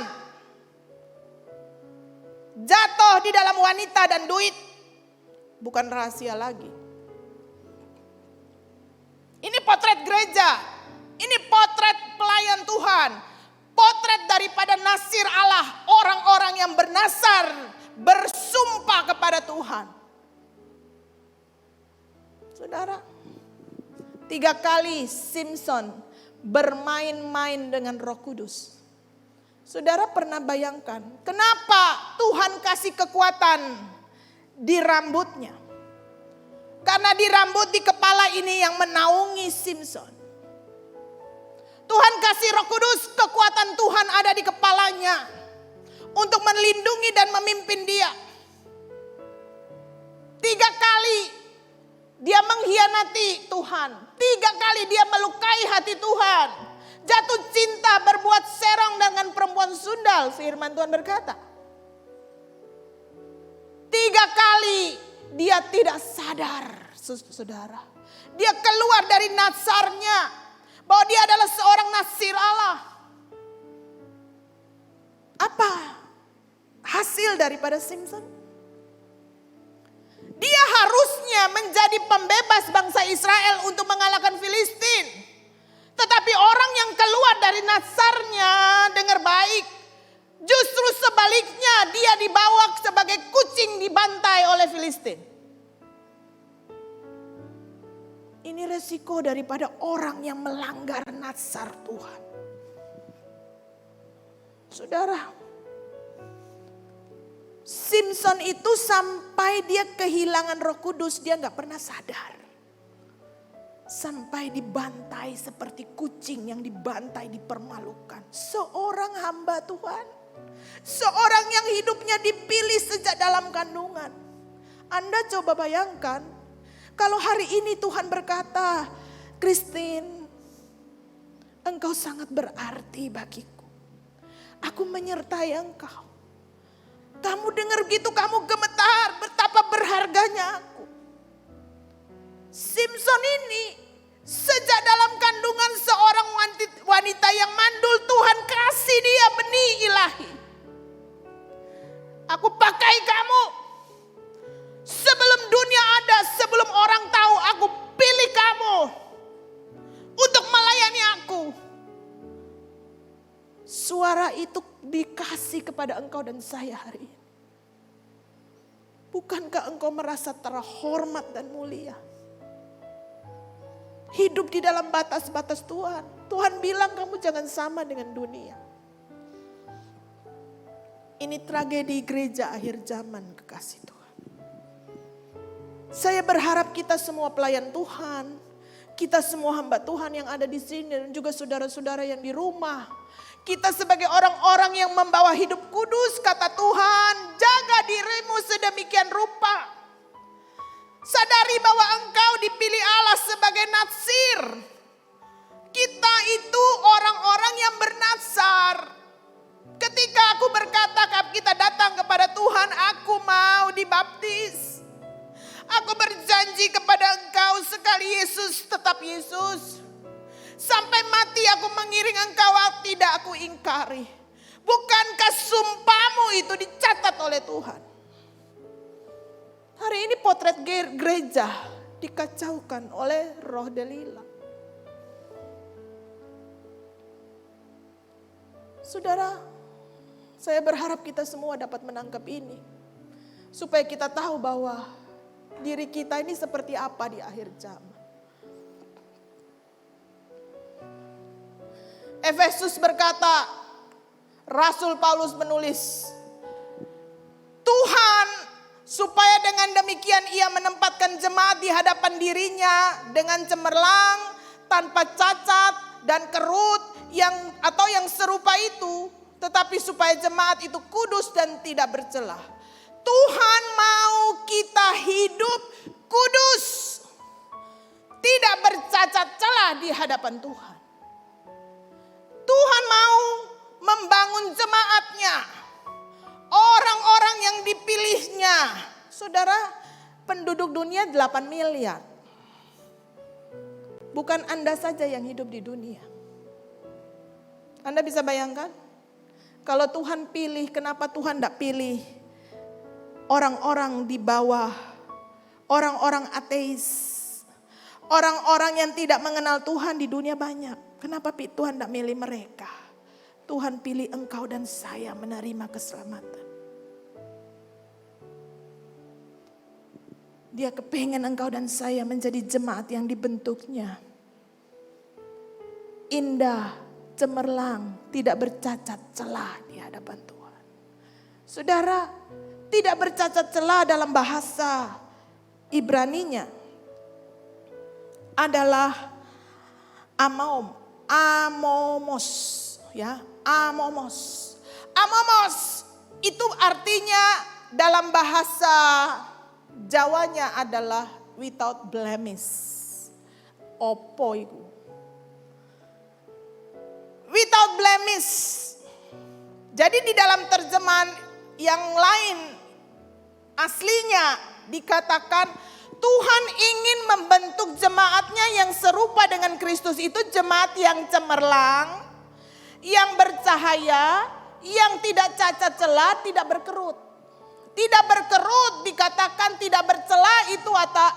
jatuh di dalam wanita dan duit. Bukan rahasia lagi. Ini potret gereja. Ini potret pelayan Tuhan. Potret daripada nasir Allah. Orang-orang yang bernasar, bersumpah kepada Tuhan. Saudara, 3 kali Simpson bermain-main dengan Roh Kudus. Saudara pernah bayangkan kenapa Tuhan kasih kekuatan di rambutnya? Karena di rambut di kepala ini yang menaungi Simpson. Tuhan kasih Roh Kudus, kekuatan Tuhan ada di kepalanya untuk melindungi dan memimpin dia. 3 kali dia mengkhianati Tuhan. 3 kali dia melukai hati Tuhan. Jatuh cinta berbuat serong dengan perempuan sundal. Firman Tuhan berkata. 3 kali dia tidak sadar, saudara. Dia keluar dari natsarnya. Bahwa dia adalah seorang nasir Allah. Apa hasil daripada Samson? Dia harusnya menjadi pembebas bangsa Israel untuk mengalahkan Filistin. Tetapi orang yang keluar dari nasarnya, dengar baik, justru sebaliknya dia dibawa sebagai kucing dibantai oleh Filistin. Ini resiko daripada orang yang melanggar nasar Tuhan. Saudara, Samson itu sampai dia kehilangan Roh Kudus, dia gak pernah sadar. Sampai dibantai seperti kucing yang dibantai, dipermalukan. Seorang hamba Tuhan, seorang yang hidupnya dipilih sejak dalam kandungan. Anda coba bayangkan, kalau hari ini Tuhan berkata, Christine, engkau sangat berarti bagiku. Aku menyertai engkau. Kamu dengar gitu, kamu gemetar, betapa berharganya aku. Samson ini sejak dalam kandungan seorang wanita yang mandul, Tuhan kasih dia benih ilahi. Aku pakai kamu. Sebelum dunia ada, sebelum orang tahu, aku pilih kamu untuk melayani aku. Suara itu dikasih kepada engkau dan saya hari ini. Bukankah engkau merasa terhormat dan mulia? Hidup di dalam batas-batas Tuhan. Tuhan bilang kamu jangan sama dengan dunia. Ini tragedi gereja akhir zaman, kekasih Tuhan. Saya berharap kita semua pelayan Tuhan, kita semua hamba Tuhan yang ada di sini dan juga saudara-saudara yang di rumah. Kita sebagai orang-orang yang membawa hidup kudus, kata Tuhan, jaga dirimu sedemikian rupa. Sadari bahwa engkau dipilih Allah sebagai natsir. Kita itu orang-orang yang bernasar. Ketika aku berkata, kita datang kepada Tuhan, aku mau dibaptis. Aku berjanji kepada engkau sekali Yesus tetap Yesus. Sampai mati aku mengiring engkau, tidak aku ingkari. Bukankah sumpahmu itu dicatat oleh Tuhan? Hari ini potret gereja dikacaukan oleh roh Delila. Saudara, saya berharap kita semua dapat menangkap ini. Supaya kita tahu bahwa diri kita ini seperti apa di akhir zaman. Efesus berkata, Rasul Paulus menulis, Tuhan supaya dengan demikian ia menempatkan jemaat di hadapan dirinya dengan cemerlang, tanpa cacat dan kerut yang serupa itu, tetapi supaya jemaat itu kudus dan tidak bercelah. Tuhan mau kita hidup kudus, tidak bercacat celah di hadapan Tuhan. Tuhan mau membangun jemaatnya, orang-orang yang dipilihnya. Saudara, penduduk dunia 8 miliar. Bukan Anda saja yang hidup di dunia. Anda bisa bayangkan? Kalau Tuhan pilih, kenapa Tuhan tidak pilih orang-orang di bawah, orang-orang ateis, orang-orang yang tidak mengenal Tuhan di dunia banyak. Kenapa Tuhan tidak milih mereka? Tuhan pilih engkau dan saya menerima keselamatan. Dia kepengen engkau dan saya menjadi jemaat yang dibentuknya. Indah, cemerlang, tidak bercacat celah di hadapan Tuhan. Saudara, tidak bercacat celah dalam bahasa Ibraninya adalah amomos, ya, amomos. Amomos itu artinya dalam bahasa Jawanya adalah without blemish. Opo itu? Without blemish. Jadi di dalam terjemahan yang lain aslinya dikatakan Tuhan ingin membentuk jemaatnya yang serupa dengan Kristus, itu jemaat yang cemerlang, yang bercahaya, yang tidak cacat celah, tidak berkerut. Tidak berkerut dikatakan tidak bercela itu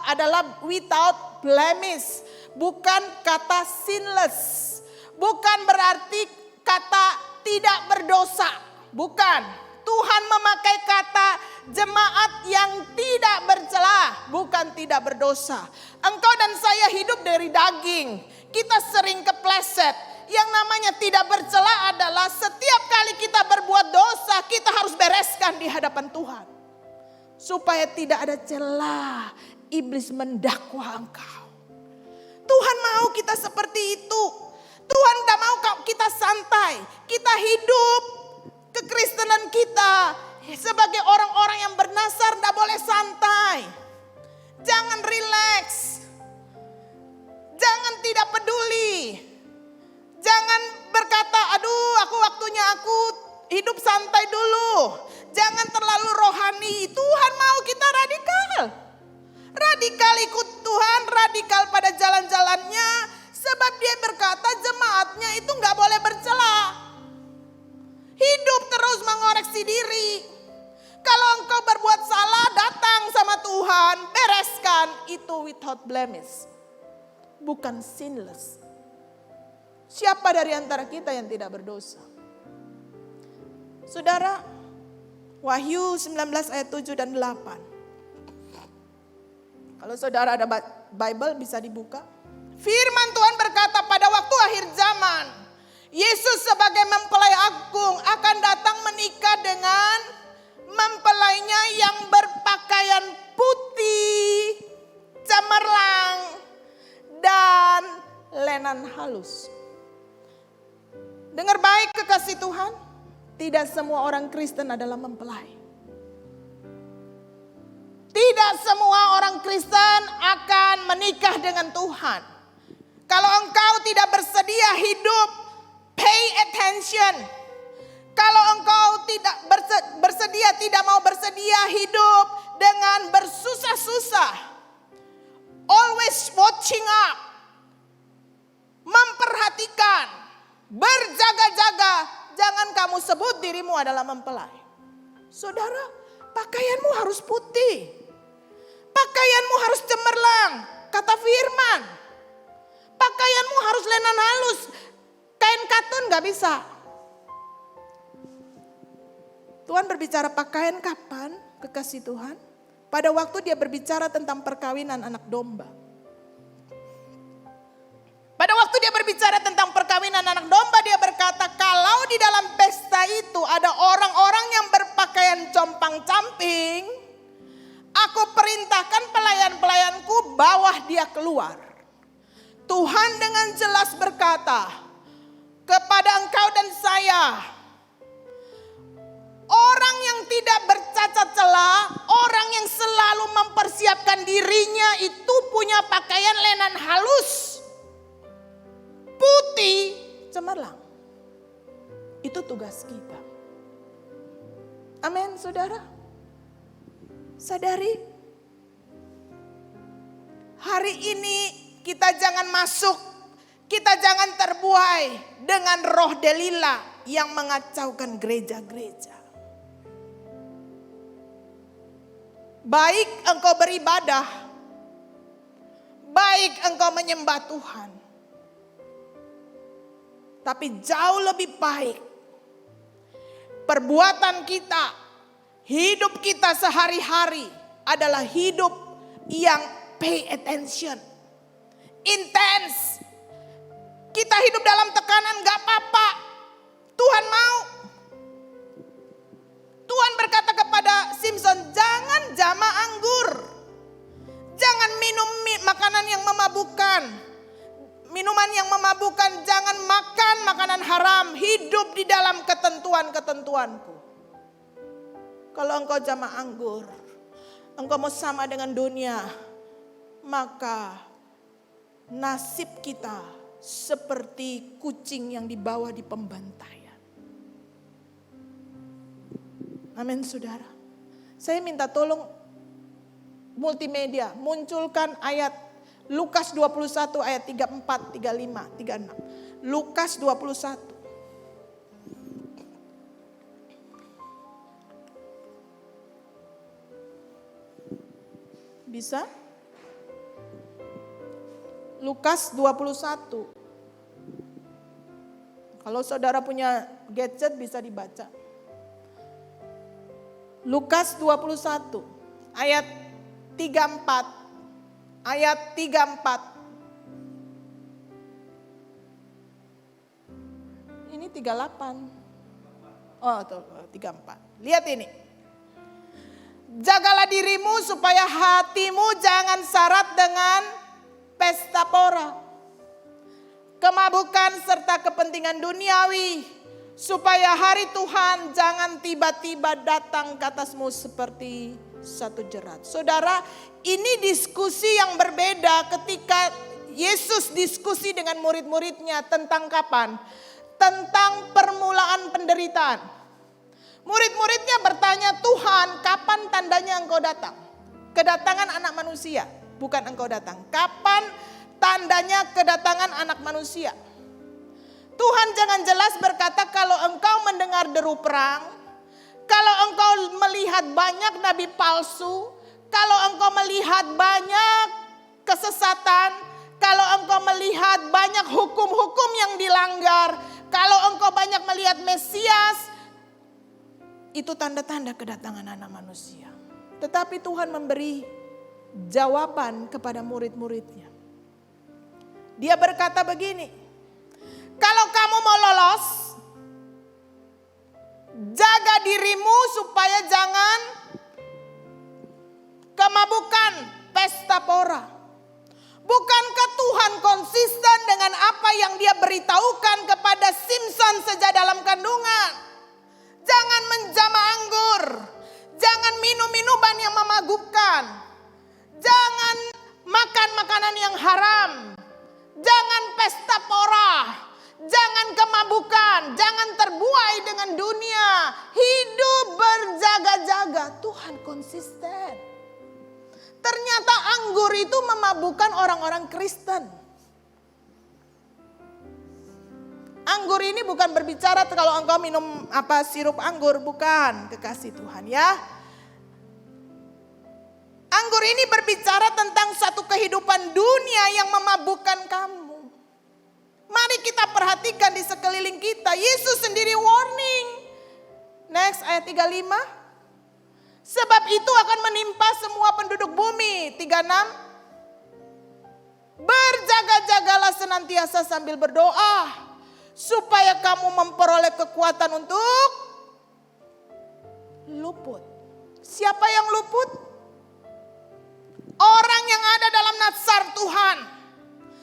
adalah without blemish. Bukan kata sinless. Bukan berarti kata tidak berdosa. Bukan. Tuhan memakai kata jemaat yang tidak bercela. Bukan tidak berdosa. Engkau dan saya hidup dari daging. Kita sering kepleset. Yang namanya tidak bercela adalah setiap kali kita berbuat dosa, kita harus bereskan di hadapan Tuhan. Supaya tidak ada celah iblis mendakwa engkau. Tuhan mau kita seperti itu. Tuhan tidak mau kita santai. Kita hidup kekristenan kita sebagai orang-orang yang bernasar tidak boleh santai. Jangan rileks. Jangan tidak peduli. Jangan berkata, aduh waktunya aku hidup santai dulu. Jangan terlalu rohani. Tuhan mau kita radikal. Radikal ikut Tuhan, radikal pada jalan-jalannya. Sebab dia berkata jemaatnya itu gak boleh bercela. Hidup terus mengoreksi diri. Kalau engkau berbuat salah, datang sama Tuhan. Bereskan itu without blemish. Bukan sinless. Siapa dari antara kita yang tidak berdosa? Saudara, Wahyu 19 ayat 7 dan 8. Kalau saudara ada Bible bisa dibuka. Firman Tuhan berkata pada waktu akhir zaman, Yesus sebagai mempelai agung akan datang menikah dengan mempelainya yang berpakaian putih, cemerlang, dan lenan halus. Dengar baik kekasih Tuhan, tidak semua orang Kristen adalah mempelai. Tidak semua orang Kristen akan menikah dengan Tuhan. Kalau engkau tidak bersedia hidup, pay attention. Kalau engkau tidak tidak mau bersedia hidup dengan bersusah-susah, always watching up, memperhatikan, berjaga-jaga, jangan kamu sebut dirimu adalah mempelai. Saudara, pakaianmu harus putih. Pakaianmu harus cemerlang, kata firman. Pakaianmu harus lenan halus, kain katun gak bisa. Tuhan berbicara pakaian kapan, kekasih Tuhan? Pada waktu dia berbicara tentang perkawinan anak domba. Pada waktu dia berbicara tentang perkawinan anak domba, dia berkata, kalau di dalam pesta itu ada orang-orang yang berpakaian compang-camping, aku perintahkan pelayan-pelayanku bawa dia keluar. Tuhan dengan jelas berkata kepada engkau dan saya, orang yang tidak bercacat celah, orang yang selalu mempersiapkan dirinya itu punya pakaian lenan halus, putih, cemerlang. Itu tugas kita. Amin, saudara. Sadari, hari ini kita jangan masuk, kita jangan terbuai dengan roh Delila yang mengacaukan gereja-gereja. Baik engkau beribadah, baik engkau menyembah Tuhan. Tapi jauh lebih baik perbuatan kita, hidup kita sehari-hari adalah hidup yang pay attention, intense. Kita hidup dalam tekanan gak apa-apa, Tuhan mau. Tuhan berkata kepada Simpson, jangan jama anggur, jangan minum makanan yang memabukkan, minuman yang memabukkan, jangan makan makanan haram, hidup di dalam ketentuan-ketentuanku. Kalau engkau jama anggur, engkau mau sama dengan dunia, maka nasib kita seperti kucing yang dibawa di pembantaian. Amin, saudara. Saya minta tolong multimedia munculkan ayat Lukas 21 ayat 34, 35, 36. Lukas 21. Bisa? Lukas 21. Kalau saudara punya gadget bisa dibaca. Lukas 21 ayat 34. Ayat 34. Ini 38. Oh, tuh, 34. Lihat ini. Jagalah dirimu supaya hatimu jangan syarat dengan pesta pora, kemabukan serta kepentingan duniawi, supaya hari Tuhan jangan tiba-tiba datang ke atasmu seperti satu jerat. Saudara, ini diskusi yang berbeda ketika Yesus diskusi dengan murid-muridnya tentang kapan? Tentang permulaan penderitaan. Murid-muridnya bertanya, Tuhan, kapan tandanya engkau datang? Kedatangan anak manusia, bukan engkau datang. Kapan tandanya kedatangan anak manusia? Tuhan jangan jelas berkata, kalau engkau mendengar deru perang, kalau engkau melihat banyak nabi palsu, kalau engkau melihat banyak kesesatan, kalau engkau melihat banyak hukum-hukum yang dilanggar, kalau engkau banyak melihat Mesias, itu tanda-tanda kedatangan anak manusia. Tetapi Tuhan memberi jawaban kepada murid-muridnya. Dia berkata begini, kalau kamu mau lolos, jaga dirimu supaya jangan kemabukan pesta pora. Bukankah Tuhan konsisten dengan apa yang dia beritahukan kepada Simson sejak dalam kandungan? Jangan menjamah anggur, jangan minum minuman yang memabukkan, jangan makan makanan yang haram, jangan pesta pora, jangan kemabukan, jangan terbuai dengan dunia, hidup berjaga-jaga. Tuhan konsisten. Ternyata anggur itu memabukkan orang-orang Kristen. Anggur ini bukan berbicara kalau engkau minum sirup anggur, bukan, kekasih Tuhan ya. Anggur ini berbicara tentang satu kehidupan dunia yang memabukkan kamu. Mari kita perhatikan di sekeliling kita. Yesus sendiri warning. Next ayat 35. Sebab itu akan menimpa semua penduduk bumi. 36. Berjaga-jagalah senantiasa sambil berdoa, supaya kamu memperoleh kekuatan untuk luput. Siapa yang luput? Orang yang ada dalam natsar Tuhan.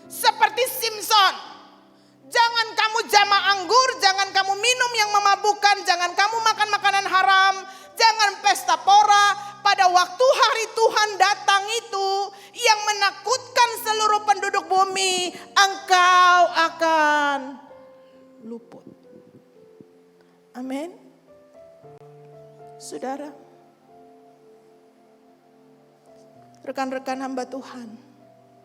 Seperti Simson. Jangan kamu jamah anggur, jangan kamu minum yang memabukkan, jangan kamu makan makanan haram, jangan pesta pora. Pada waktu hari Tuhan datang itu yang menakutkan seluruh penduduk bumi, engkau akan luput. Amin. Saudara, rekan-rekan hamba Tuhan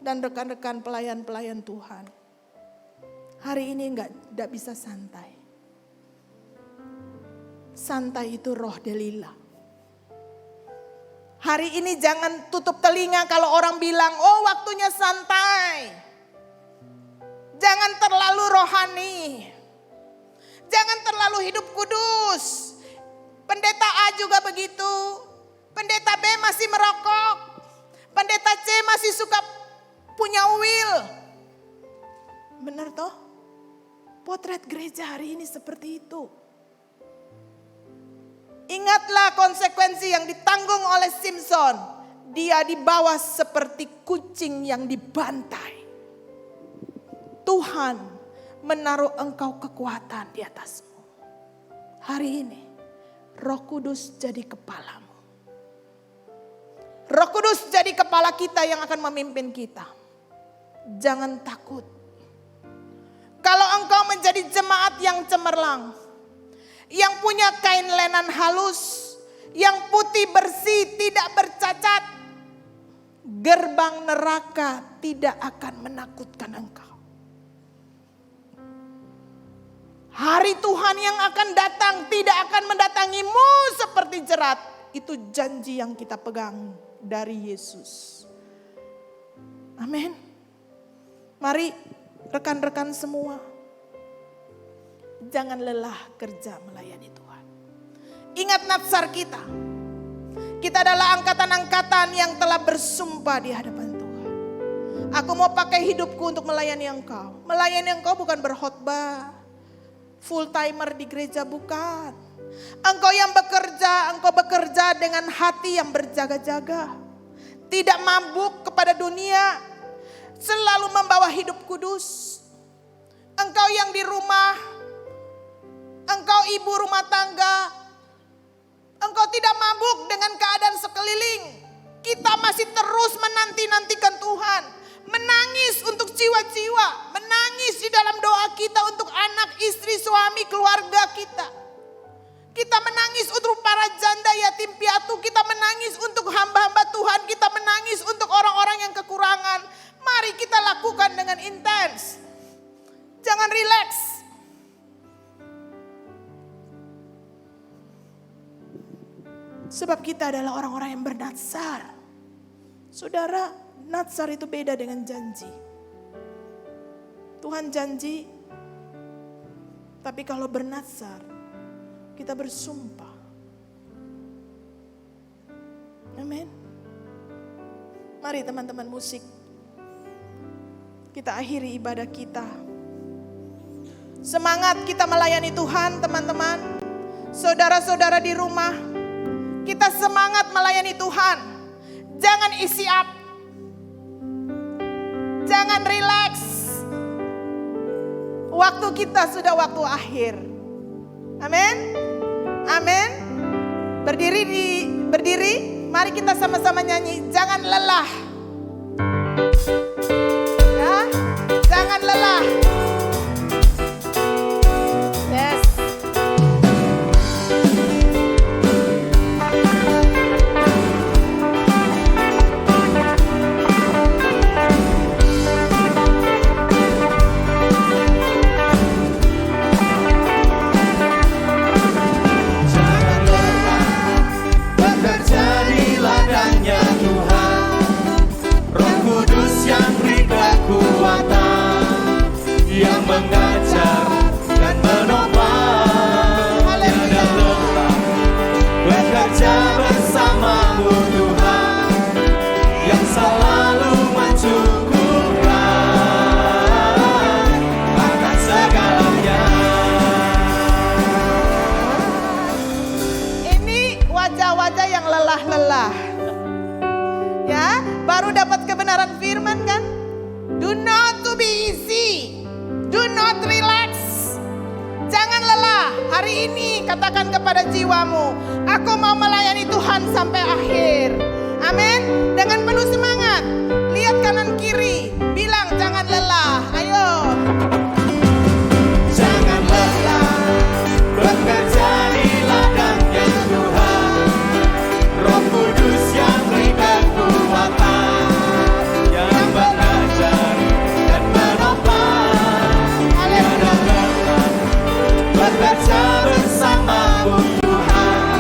dan rekan-rekan pelayan-pelayan Tuhan, hari ini enggak bisa santai. Santai itu roh Delila. Hari ini jangan tutup telinga kalau orang bilang, oh waktunya santai. Jangan terlalu rohani. Jangan terlalu hidup kudus. Pendeta A juga begitu. Pendeta B masih merokok. Pendeta C masih suka punya uil. Benar toh? Potret gereja hari ini seperti itu. Ingatlah konsekuensi yang ditanggung oleh Simson. Dia dibawa seperti kucing yang dibantai. Tuhan menaruh engkau kekuatan di atasmu. Hari ini Roh Kudus jadi kepalamu. Roh Kudus jadi kepala kita yang akan memimpin kita. Jangan takut. Kalau engkau menjadi jemaat yang cemerlang, yang punya kain lenan halus, yang putih bersih, tidak bercacat, gerbang neraka tidak akan menakutkan engkau. Hari Tuhan yang akan datang tidak akan mendatangimu seperti jerat. Itu janji yang kita pegang dari Yesus. Amin. Mari rekan-rekan semua, jangan lelah kerja melayani Tuhan. Ingat natsar kita. Kita adalah angkatan-angkatan yang telah bersumpah di hadapan Tuhan. Aku mau pakai hidupku untuk melayani Engkau. Melayani Engkau bukan berkhotbah, full timer di gereja, bukan. Engkau yang bekerja, engkau bekerja dengan hati yang berjaga-jaga. Tidak mabuk kepada dunia, selalu membawa hidup kudus. Engkau yang di rumah, engkau ibu rumah tangga, engkau tidak mabuk dengan keadaan sekeliling. Kita masih terus menanti-nantikan Tuhan. Menangis untuk jiwa-jiwa. Menangis di dalam doa kita untuk anak, istri, suami, keluarga kita. Kita menangis untuk para janda yatim piatu. Kita menangis untuk hamba-hamba Tuhan. Kita menangis untuk orang-orang yang kekurangan. Mari kita lakukan dengan intens. Jangan rileks. Sebab kita adalah orang-orang yang bernatsar. Saudara, natsar itu beda dengan janji. Tuhan janji, tapi kalau bernatsar, kita bersumpah. Amin. Mari teman-teman musik, kita akhiri ibadah kita. Semangat kita melayani Tuhan, teman-teman. Saudara-saudara di rumah, kita semangat melayani Tuhan. Jangan isi up. Jangan relax. Waktu kita sudah waktu akhir. Amin. Amin. Berdiri. Mari kita sama-sama nyanyi. Jangan lelah. Ya, jangan lelah. Yes. Yang mengajar dan menopang, tiada lelah bekerja bersamamu Tuhan, yang selalu mencukupkan akan segalanya. Ini wajah-wajah yang lelah-lelah. Ya, baru dapat kebenaran firman kan? Do not to be easy. Do not relax. Jangan lelah. Hari ini katakan kepada jiwamu, aku mau melayani Tuhan sampai akhir. Amin. Dengan penuh semangat. Lihat kanan kiri. Bilang jangan lelah. Ayo. Jangan lelah bekerja di ladangnya Tuhan. Roh Kudus yang beri kekuatan, yang mengajar dan menopang, tiada lelah bekerja bersamamu Tuhan,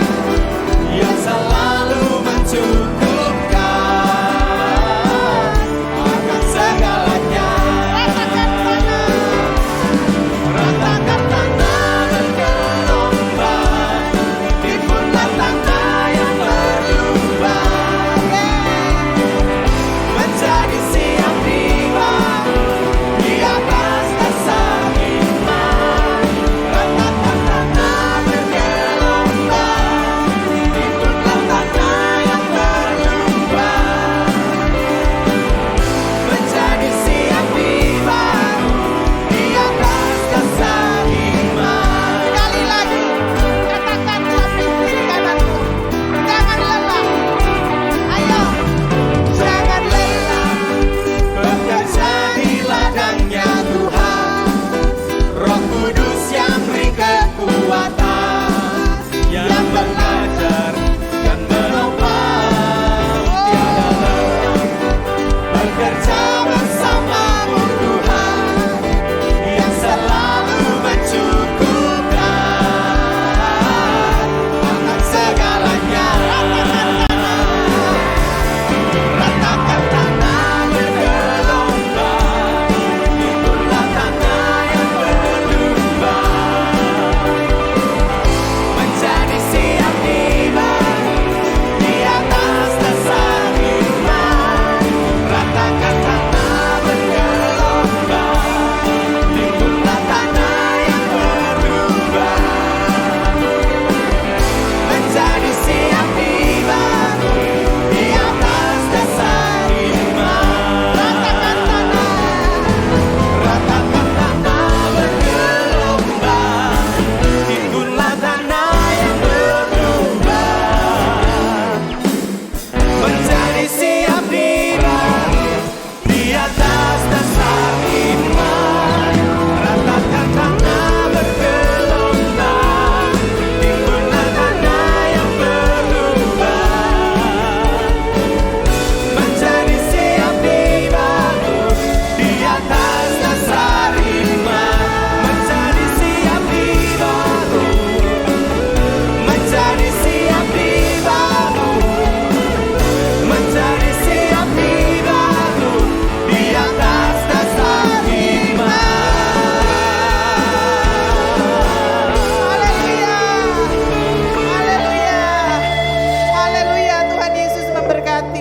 yang selalu mencukupkan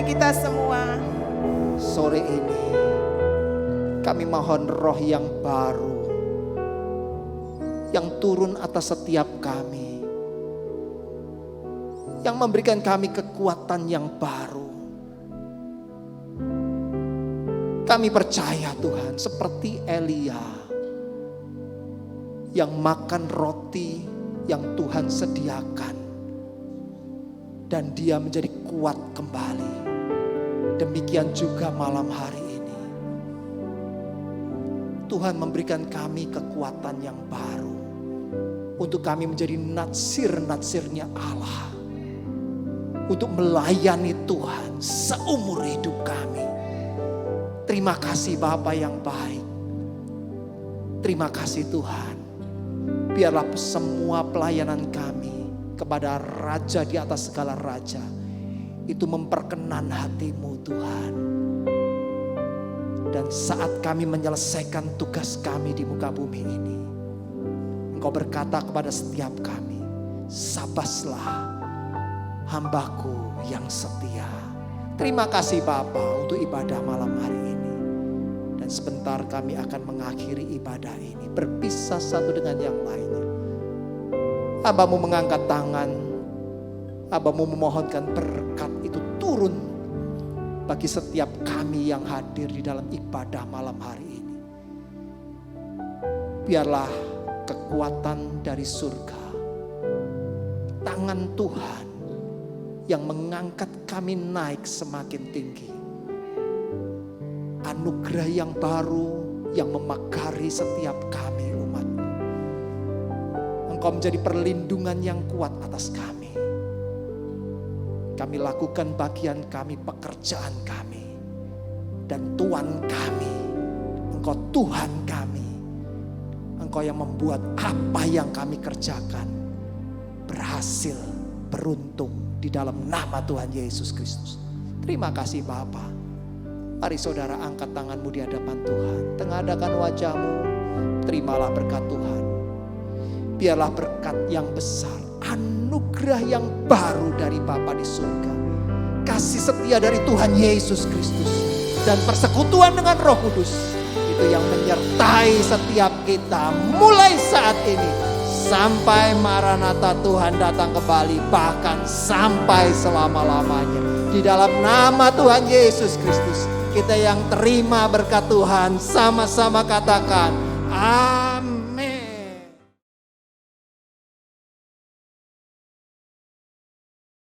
kita semua. Sore ini kami mohon roh yang baru yang turun atas setiap kami, yang memberikan kami kekuatan yang baru. Kami percaya Tuhan, seperti Elia yang makan roti yang Tuhan sediakan dan dia menjadi kuat kembali. Demikian juga malam hari ini Tuhan memberikan kami kekuatan yang baru untuk kami menjadi natsir-natsirnya Allah, untuk melayani Tuhan seumur hidup kami. Terima kasih Bapa yang baik. Terima kasih Tuhan. Biarlah semua pelayanan kami kepada Raja di atas segala raja itu memperkenan hati-Mu Tuhan. Dan saat kami menyelesaikan tugas kami di muka bumi ini, Engkau berkata kepada setiap kami, sabaslah hambaku yang setia. Terima kasih Bapa untuk ibadah malam hari ini. Dan sebentar kami akan mengakhiri ibadah ini, berpisah satu dengan yang lainnya. Hamba-Mu mengangkat tangan, Hamba-Mu memohonkan berkat itu turun bagi setiap kami yang hadir di dalam ibadah malam hari ini. Biarlah kekuatan dari surga, tangan Tuhan yang mengangkat kami naik semakin tinggi. Anugerah yang baru yang memagari setiap kami umat-Mu. Engkau menjadi perlindungan yang kuat atas kami. Kami lakukan bagian kami, pekerjaan kami. Dan Tuhan kami, Engkau Tuhan kami. Engkau yang membuat apa yang kami kerjakan berhasil, beruntung di dalam nama Tuhan Yesus Kristus. Terima kasih Bapa. Mari saudara angkat tanganmu di hadapan Tuhan. Tengadahkan wajahmu. Terimalah berkat Tuhan. Biarlah berkat yang besar, anugerah yang baru dari Bapa di surga, kasih setia dari Tuhan Yesus Kristus, dan persekutuan dengan Roh Kudus itu yang menyertai setiap kita mulai saat ini sampai Maranatha Tuhan datang kembali, bahkan sampai selama-lamanya. Di dalam nama Tuhan Yesus Kristus, kita yang terima berkat Tuhan sama-sama katakan amin.